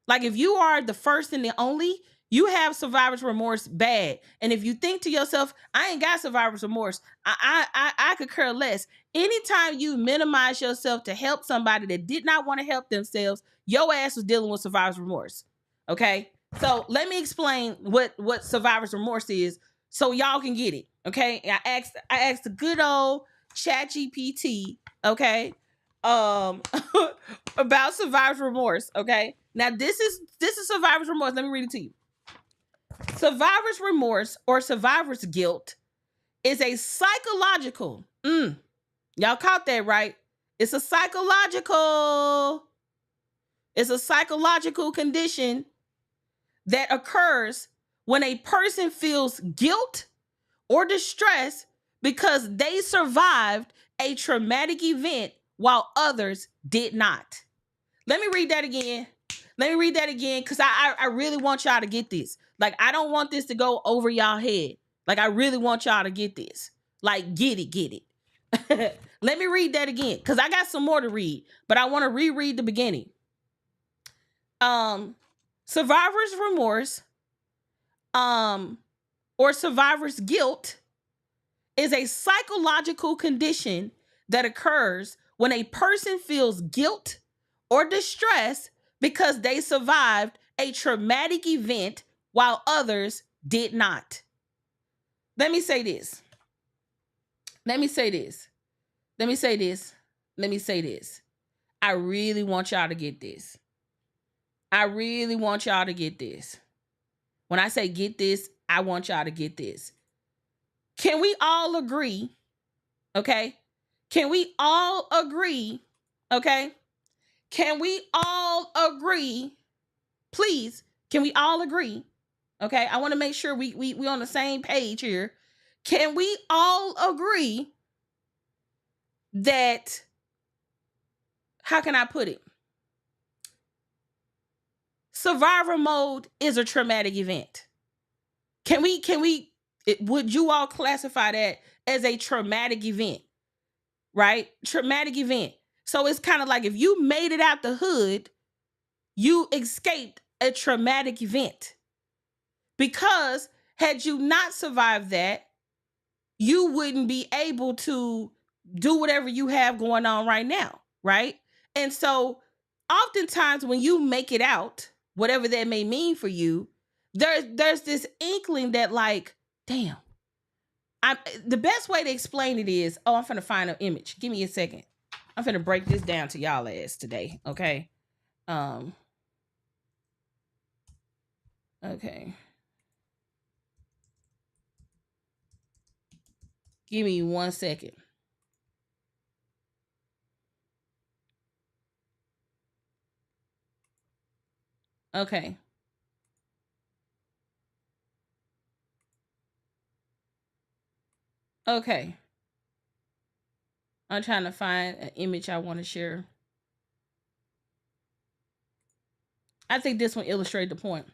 Like, if you are the first and the only, you have survivor's remorse bad. And if you think to yourself, I ain't got survivor's remorse, I could care less. Anytime you minimize yourself to help somebody that did not want to help themselves, your ass was dealing with survivor's remorse. Okay? So let me explain what survivor's remorse is so y'all can get it. Okay. I asked the good old ChatGPT, okay, about survivor's remorse. Okay. Now this is survivor's remorse. Let me read it to you. Survivor's remorse or survivor's guilt is a psychological. Y'all caught that, right? It's a psychological condition that occurs when a person feels guilt or distress because they survived a traumatic event while others did not. Let me read that again. Because I really want y'all to get this. Like, I don't want this to go over y'all head. Like, I really want y'all to get this. Like, get it. Let me read that again because I got some more to read, but I want to reread the beginning. Survivor's remorse or survivor's guilt is a psychological condition that occurs when a person feels guilt or distress because they survived a traumatic event while others did not. Let me say this. I really want y'all to get this. When I say get this, I want y'all to get this. Can we all agree? Okay. Can we all agree? Okay. Can we all agree? Please, can we all agree? Okay. I want to make sure we on the same page here. Can we all agree that, how can I put it? Survivor mode is a traumatic event. Would you all classify that as a traumatic event? Right? Traumatic event. So it's kind of like if you made it out the hood, you escaped a traumatic event. Because had you not survived that, you wouldn't be able to do whatever you have going on right now, right? And so oftentimes when you make it out, whatever that may mean for you, there's this inkling that like, damn, the best way to explain it is, I'm finna find an image. Give me a second. I'm finna break this down to y'all ass today, okay? Okay. Give me 1 second. Okay. Okay. I'm trying to find an image I want to share. I think this one illustrates the point.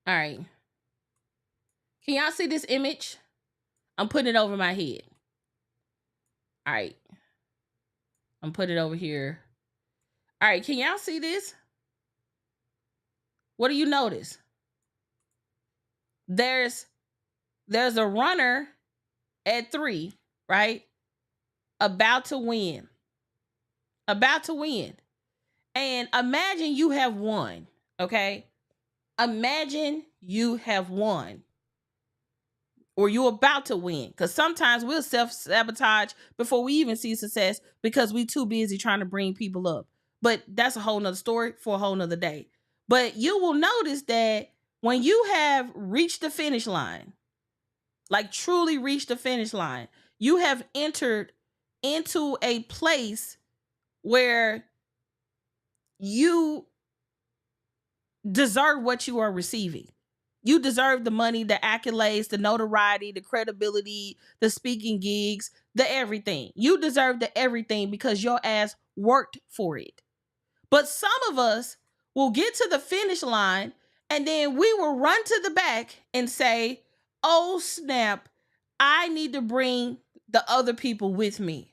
All right. Can y'all see this image? I'm putting it over my head. All right. I'm putting it over here. All right. Can y'all see this? What do you notice? There's a runner at 3, right? About to win. About to win. And imagine you have won, okay? Imagine you have won. Or you're about to win. Because sometimes we'll self-sabotage before we even see success because we too busy trying to bring people up. But that's a whole nother story for a whole nother day. But you will notice that when you have reached the finish line, like truly reached the finish line, you have entered into a place where you deserve what you are receiving. You deserve the money, the accolades, the notoriety, the credibility, the speaking gigs, the everything. You deserve the everything because your ass worked for it. But some of us will get to the finish line and then we will run to the back and say, oh snap, I need to bring the other people with me.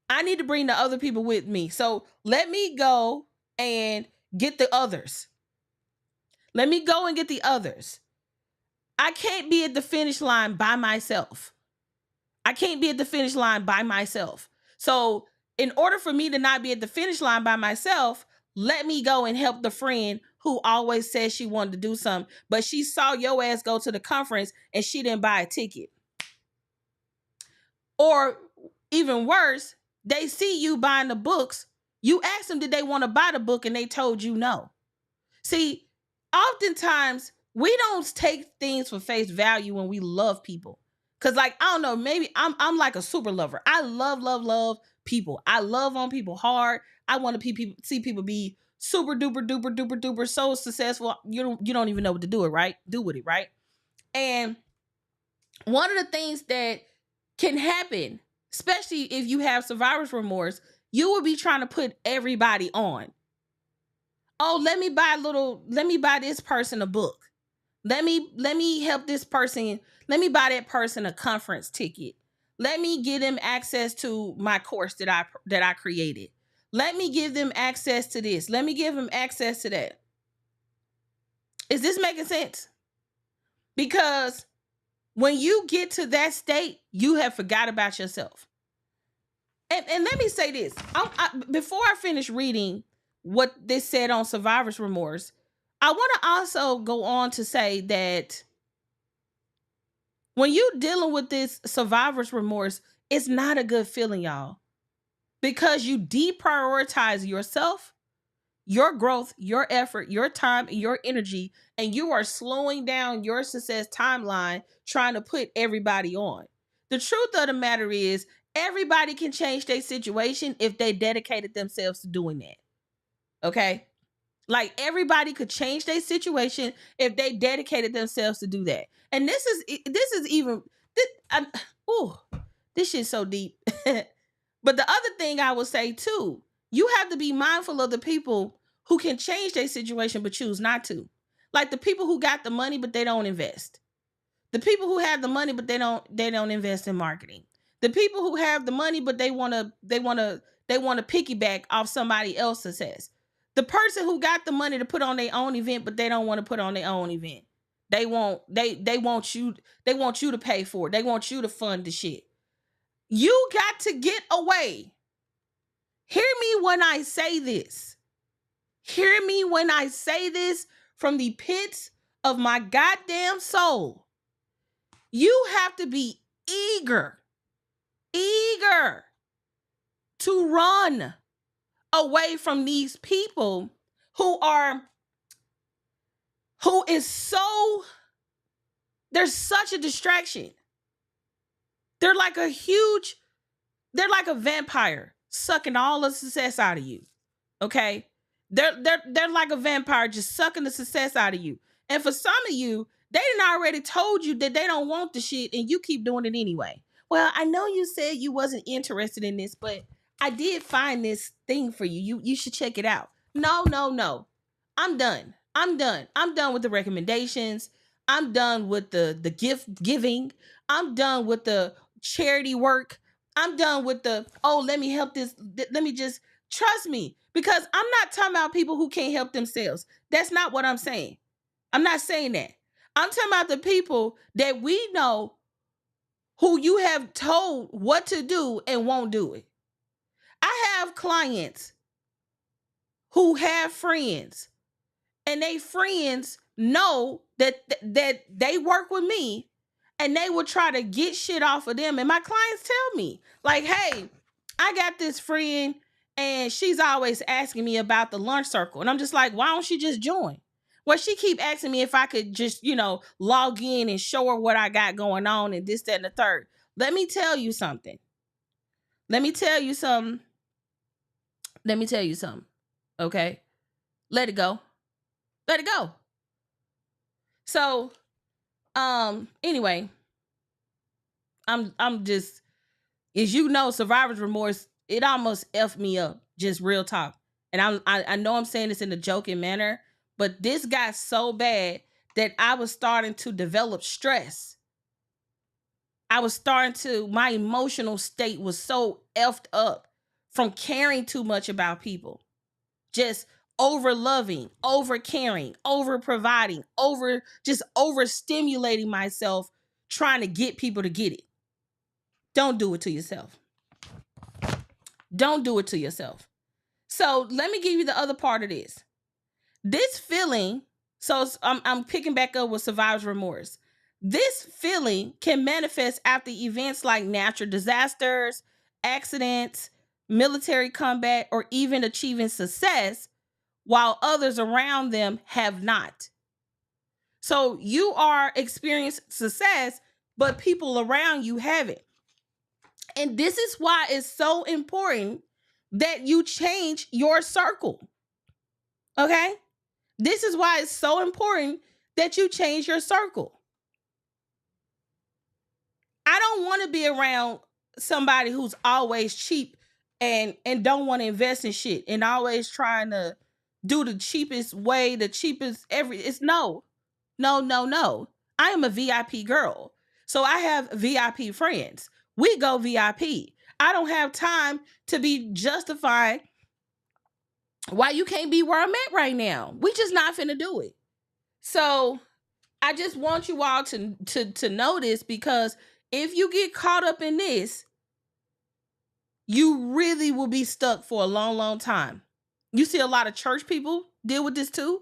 I need to bring the other people with me. So let me go and get the others. Let me go and get the others. I can't be at the finish line by myself. I can't be at the finish line by myself. So in order for me to not be at the finish line by myself, let me go and help the friend who always says she wanted to do something, but she saw your ass go to the conference and she didn't buy a ticket. Or even worse, they see you buying the books. You asked them, did they want to buy the book? And they told you no. See, oftentimes we don't take things for face value when we love people. Cause like, I don't know, maybe I'm like a super lover. I love people. I love on people hard. I want to see people be super duper so successful. You don't even know what to do with it, right? And one of the things that can happen, especially if you have survivor's remorse, you will be trying to put everybody on. Oh, let me buy this person a book. Let me help this person. Let me buy that person a conference ticket. Let me give them access to my course that I created. Let me give them access to this. Let me give them access to that. Is this making sense? Because when you get to that state, you have forgot about yourself. And let me say this. Before I finish reading what this said on survivor's remorse, I want to also go on to say that when you're dealing with this survivor's remorse, it's not a good feeling, y'all. Because you deprioritize yourself, your growth, your effort, your time, and your energy, and you are slowing down your success timeline trying to put everybody on. The truth of the matter is, everybody can change their situation if they dedicated themselves to doing that. Okay? Like everybody could change their situation if they dedicated themselves to do that. And this is even this shit's so deep. But the other thing I would say too, you have to be mindful of the people who can change their situation but choose not to. Like the people who got the money but they don't invest. The people who have the money but they don't invest in marketing. The people who have the money but they want to piggyback off somebody else's success. The person who got the money to put on their own event but they don't want to put on their own event. They want you to pay for it. They want you to fund the shit. You got to get away. Hear me when I say this. Hear me when I say this from the pits of my goddamn soul. You have to be eager to run away from these people they're such a distraction. They're like a vampire sucking all the success out of you. Okay? They're like a vampire just sucking the success out of you. And for some of you, they done already told you that they don't want the shit and you keep doing it anyway. Well, I know you said you wasn't interested in this, but I did find this thing for you. You should check it out. No, no, no. I'm done. I'm done. I'm done with the recommendations. I'm done with the gift giving. I'm done with the charity work. I'm done with the, oh, let me help this. Let me just trust me. Because I'm not talking about people who can't help themselves. That's not what I'm saying. I'm not saying that. I'm talking about the people that we know who you have told what to do and won't do it. I have clients who have friends, and they friends know that they work with me, and they will try to get shit off of them. And my clients tell me, like, hey, I got this friend and she's always asking me about the lunch circle. And I'm just like, why don't she just join? Well, she keep asking me if I could just, log in and show her what I got going on and this, that, and the third. Let me tell you something. Let me tell you something. Okay? Let it go. Let it go. So, anyway, I'm just, as you know, survivor's remorse, it almost effed me up, just real talk. And I know I'm saying this in a joking manner, but this got so bad that I was starting to develop stress. My emotional state was so effed up from caring too much about people. Just over loving, over caring, over providing, over stimulating myself, trying to get people to get it. Don't do it to yourself. Don't do it to yourself. So let me give you the other part of this. This feeling, so I'm picking back up with survivor's remorse. This feeling can manifest after events like natural disasters, accidents, military combat, or even achieving success, while others around them have not. So you are experiencing success, but people around you haven't. And this is why it's so important that you change your circle. Okay? This is why it's so important that you change your circle. I don't want to be around somebody who's always cheap and don't want to invest in shit and always trying to do the cheapest way, the cheapest it's no. I am a VIP girl. So I have VIP friends. We go VIP. I don't have time to be justifying why you can't be where I'm at right now. We just not finna do it. So I just want you all to know this, because if you get caught up in this, you really will be stuck for a long, long time. You see a lot of church people deal with this too,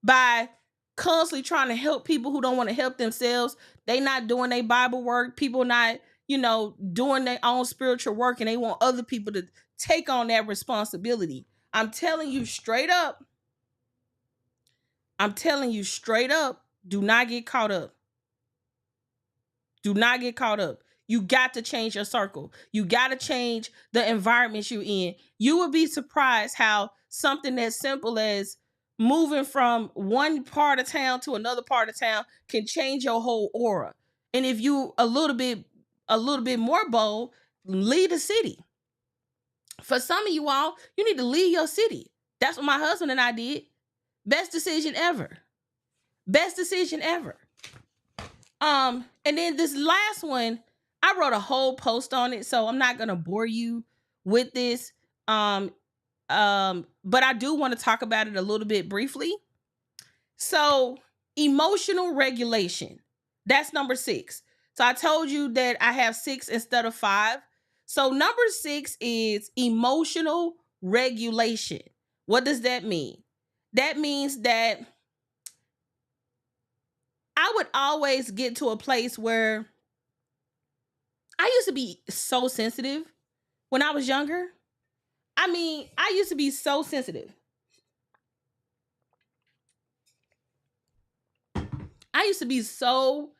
by constantly trying to help people who don't want to help themselves. They not doing their Bible work. People not, doing their own spiritual work, and they want other people to take on that responsibility. I'm telling you straight up, do not get caught up. Do not get caught up. You got to change your circle. You got to change the environment you're in. You will be surprised how something as simple as moving from one part of town to another part of town can change your whole aura. And if you a little bit more bold, leave the city. For some of you all, you need to leave your city. That's what my husband and I did. Best decision ever. Best decision ever. And then this last one, I wrote a whole post on it, so I'm not gonna bore you with this. But I do want to talk about it a little bit briefly. So, emotional regulation. That's number 6. So I told you that I have 6 instead of 5. So number 6 is emotional regulation. What does that mean? That means that I would always get to a place where I used to be so sensitive when I was younger. I used to be so sensitive. I used to be so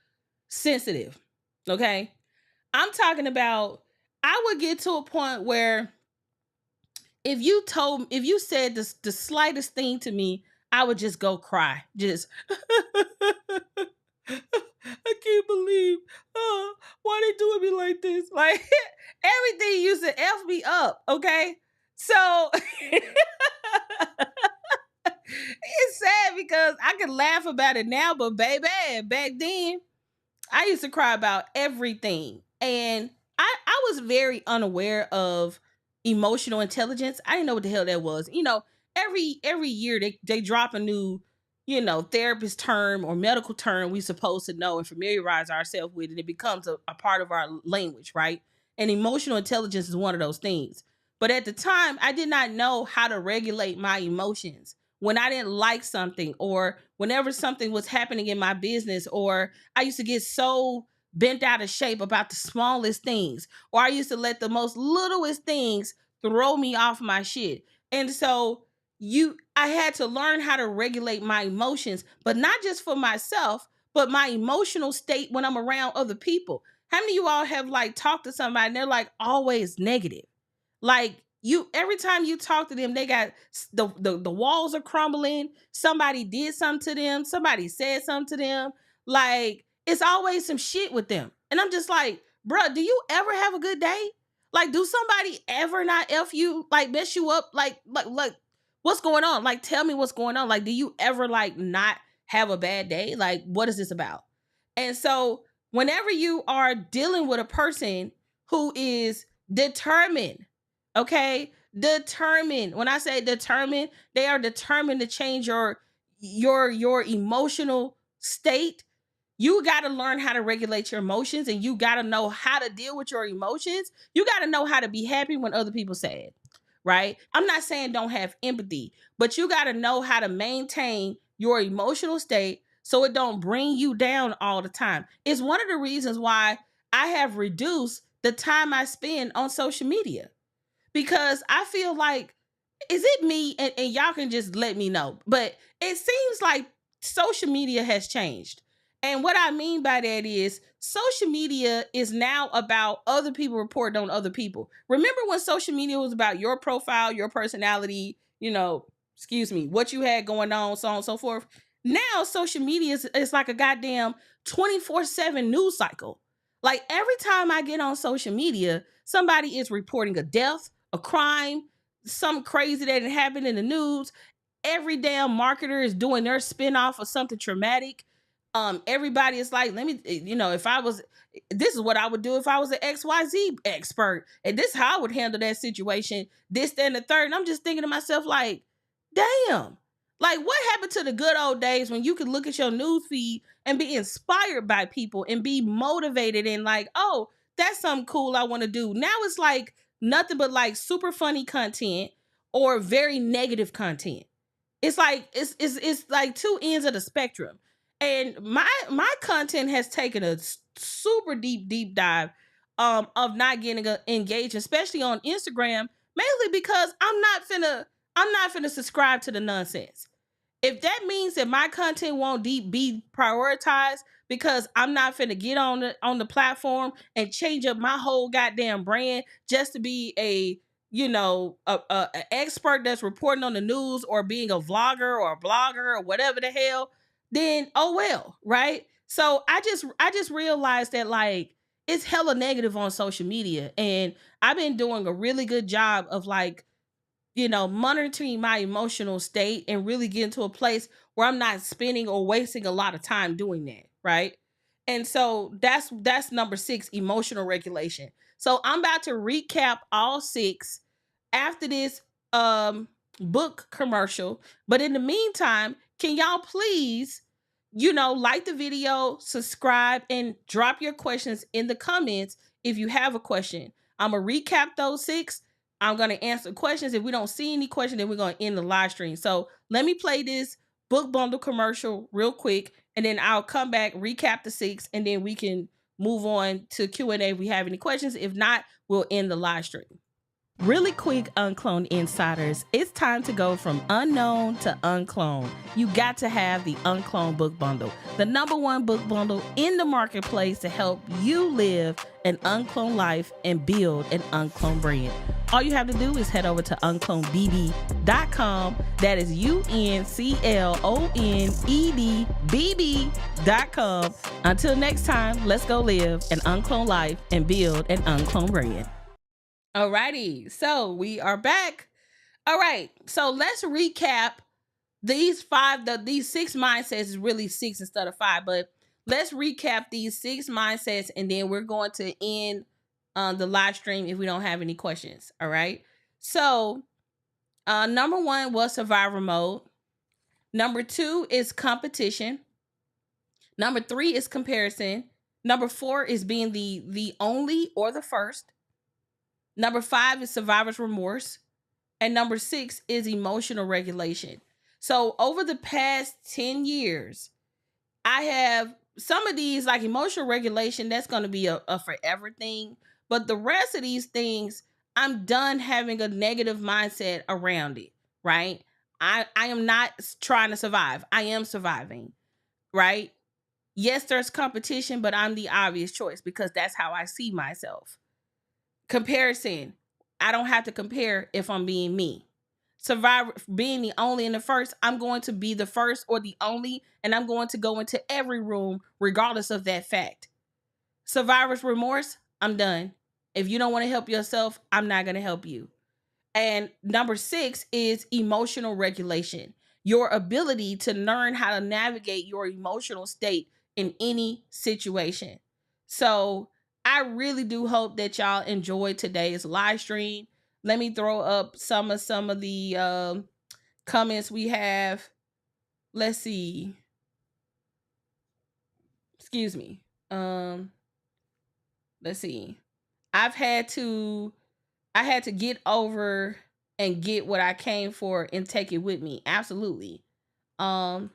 sensitive. Okay? I'm talking about, I would get to a point where if you said the slightest thing to me, I would just go cry. Just I can't believe, why they doing me like this? Like, everything used to F me up, okay? So it's sad because I can laugh about it now, but baby, back then, I used to cry about everything. And I was very unaware of emotional intelligence. I didn't know what the hell that was. Every year they drop a new, therapist term or medical term we supposed to know and familiarize ourselves with, and it becomes a part of our language, right? And emotional intelligence is one of those things. But at the time, I did not know how to regulate my emotions when I didn't like something, or whenever something was happening in my business, or I used to get so bent out of shape about the smallest things, or I used to let the most littlest things throw me off my shit. And so I had to learn how to regulate my emotions, but not just for myself, but my emotional state when I'm around other people. How many of you all have like talked to somebody and they're like always negative? Like, every time you talk to them, they got the walls are crumbling. Somebody did something to them. Somebody said something to them. Like, it's always some shit with them. And I'm just like, bruh, do you ever have a good day? Like, do somebody ever not F you, like mess you up? Like, what's going on? Like, tell me what's going on. Like, do you ever like not have a bad day? Like, what is this about? And so whenever you are dealing with a person who is determined, okay, determined. When I say determined, they are determined to change your emotional state. You got to learn how to regulate your emotions, and you got to know how to deal with your emotions. You got to know how to be happy when other people sad, right? I'm not saying don't have empathy, but you got to know how to maintain your emotional state so it don't bring you down all the time. It's one of the reasons why I have reduced the time I spend on social media, because I feel like, is it me? And y'all can just let me know. But it seems like social media has changed. And what I mean by that is social media is now about other people reporting on other people. Remember when social media was about your profile, your personality, what you had going on, so on and so forth. Now social media is like a goddamn 24/7 news cycle. Like, every time I get on social media, somebody is reporting a death, a crime, something crazy that had happened in the news. Every damn marketer is doing their spinoff of something traumatic. Everybody is like, this is what I would do if I was an XYZ expert. And this is how I would handle that situation, this, that, and the third. And I'm just thinking to myself, like, damn, like, what happened to the good old days when you could look at your news feed and be inspired by people and be motivated and like, oh, that's something cool I want to do. Now it's like nothing but like super funny content or very negative content. It's like it's like two ends of the spectrum. And my content has taken a super deep dive of not getting engaged, especially on Instagram, mainly because I'm not finna subscribe to the nonsense. If that means that my content won't be prioritized because I'm not finna get on the platform and change up my whole goddamn brand just to be a expert that's reporting on the news, or being a vlogger or a blogger or whatever the hell, then oh well, right? So I just realized that, like, it's hella negative on social media, and I've been doing a really good job of like, monitoring my emotional state and really getting to a place where I'm not spending or wasting a lot of time doing that, right? And so that's number 6, emotional regulation. So I'm about to recap all 6 after this book commercial. But in the meantime, can y'all please, like the video, subscribe, and drop your questions in the comments if you have a question. I'm going to recap those 6. I'm going to answer questions. If we don't see any questions, then we're going to end the live stream. So let me play this book bundle commercial real quick, and then I'll come back, recap the 6, and then we can move on to Q&A if we have any questions. If not, we'll end the live stream. Really quick, UnCloned Insiders, it's time to go from unknown to uncloned. You got to have the UnCloned book bundle, the #1 book bundle in the marketplace to help you live an uncloned life and build an uncloned brand. all you have to do is head over to unclonedbb.com. That is UnClonedbb.com. Until next time, let's go live an uncloned life and build an uncloned brand. Alrighty, so we are back. All right, so let's recap these these 6 mindsets. Is really 6 instead of 5, but let's recap these 6 mindsets, and then we're going to end the live stream if we don't have any questions. All right, so number 1 was survivor mode. Number 2 is competition. Number 3 is comparison. Number 4 is being the only or the first. Number 5 is survivor's remorse. And number 6 is emotional regulation. So over the past 10 years, I have some of these, like emotional regulation, that's going to be a forever thing. But the rest of these things, I'm done having a negative mindset around it, right? I am not trying to survive. I am surviving, right? Yes, there's competition, but I'm the obvious choice because that's how I see myself. Comparison. I don't have to compare if I'm being me. Survivor, being the only and the first, I'm going to be the first or the only, and I'm going to go into every room regardless of that fact. Survivor's remorse, I'm done. If you don't want to help yourself, I'm not going to help you. And number 6 is emotional regulation. Your ability to learn how to navigate your emotional state in any situation. So I really do hope that y'all enjoyed today's live stream. Let me throw up some of the comments we have. Let's see. Excuse me. Let's see. I had to get over and get what I came for and take it with me. Absolutely. I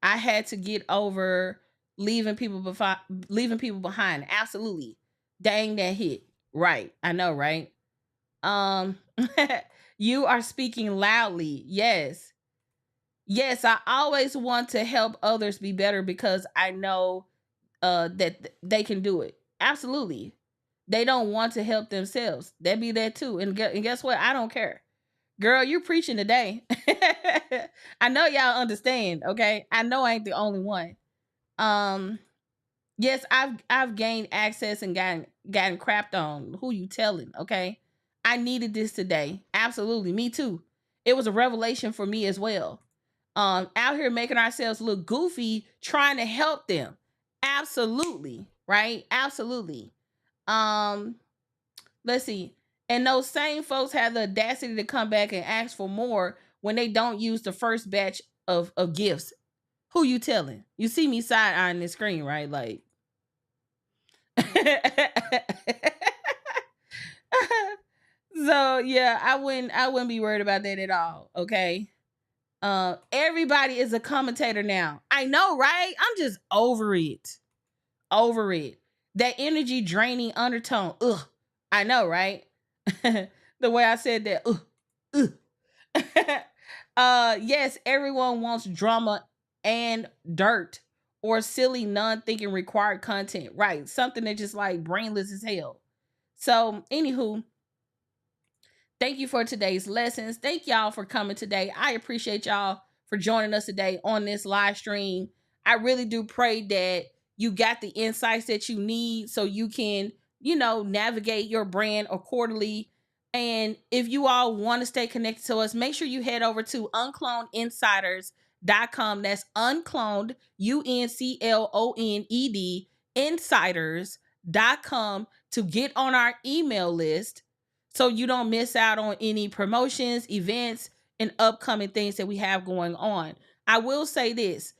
had to get over leaving people behind. Absolutely. Dang, that hit. Right. I know, right? You are speaking loudly. Yes. Yes, I always want to help others be better because I know that they can do it. Absolutely. They don't want to help themselves. They be that too. And guess what? I don't care. Girl, you're preaching today. I know y'all understand, okay? I know I ain't the only one. Yes, I've gained access and gotten crapped on. Who you telling, okay? I needed this today. Absolutely. Me too. It was a revelation for me as well. Out here making ourselves look goofy, trying to help them. Absolutely, right? Absolutely. Let's see. And those same folks have the audacity to come back and ask for more when they don't use the first batch of gifts. Who you telling? You see me side eyeing the screen, right? Like so yeah, I wouldn't be worried about that at all. Okay. Everybody is a commentator now. I know, right? I'm just over it. Over it. That energy draining undertone. Ugh. I know, right? The way I said that. Ugh. Yes, everyone wants drama and dirt or silly non-thinking required content. Right. Something that just like brainless as hell. So, anywho, thank you for today's lessons. Thank y'all for coming today. I appreciate y'all for joining us today on this live stream. I really do pray that you got the insights that you need so you can, navigate your brand accordingly. And if you all want to stay connected to us, make sure you head over to unclonedinsiders.com. That's uncloned, UNCLONED, insiders.com to get on our email list so you don't miss out on any promotions, events, and upcoming things that we have going on. I will say this.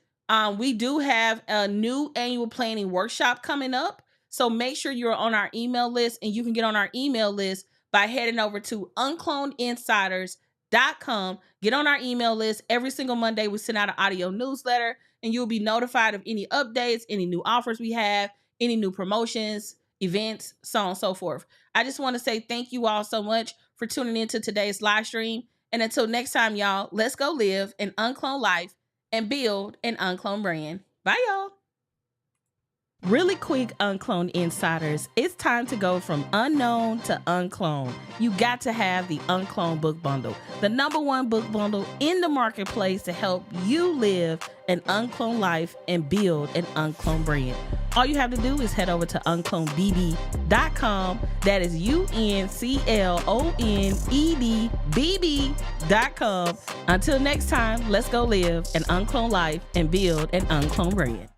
We do have a new annual planning workshop coming up. So make sure you're on our email list, and you can get on our email list by heading over to unclonedinsiders.com. Get on our email list. Every single Monday, we send out an audio newsletter, and you'll be notified of any updates, any new offers we have, any new promotions, events, so on and so forth. I just want to say thank you all so much for tuning into today's live stream. And until next time, y'all, let's go live an uncloned life and build an uncloned brand. Bye, y'all. Really quick, UnCloned Insiders, it's time to go from unknown to uncloned. You got to have the UnCloned book bundle, the #1 book bundle in the marketplace to help you live an uncloned life and build an uncloned brand. All you have to do is head over to unClonedBB.com. That is UnClonedBB.com. Until next time, let's go live an uncloned life and build an uncloned brand.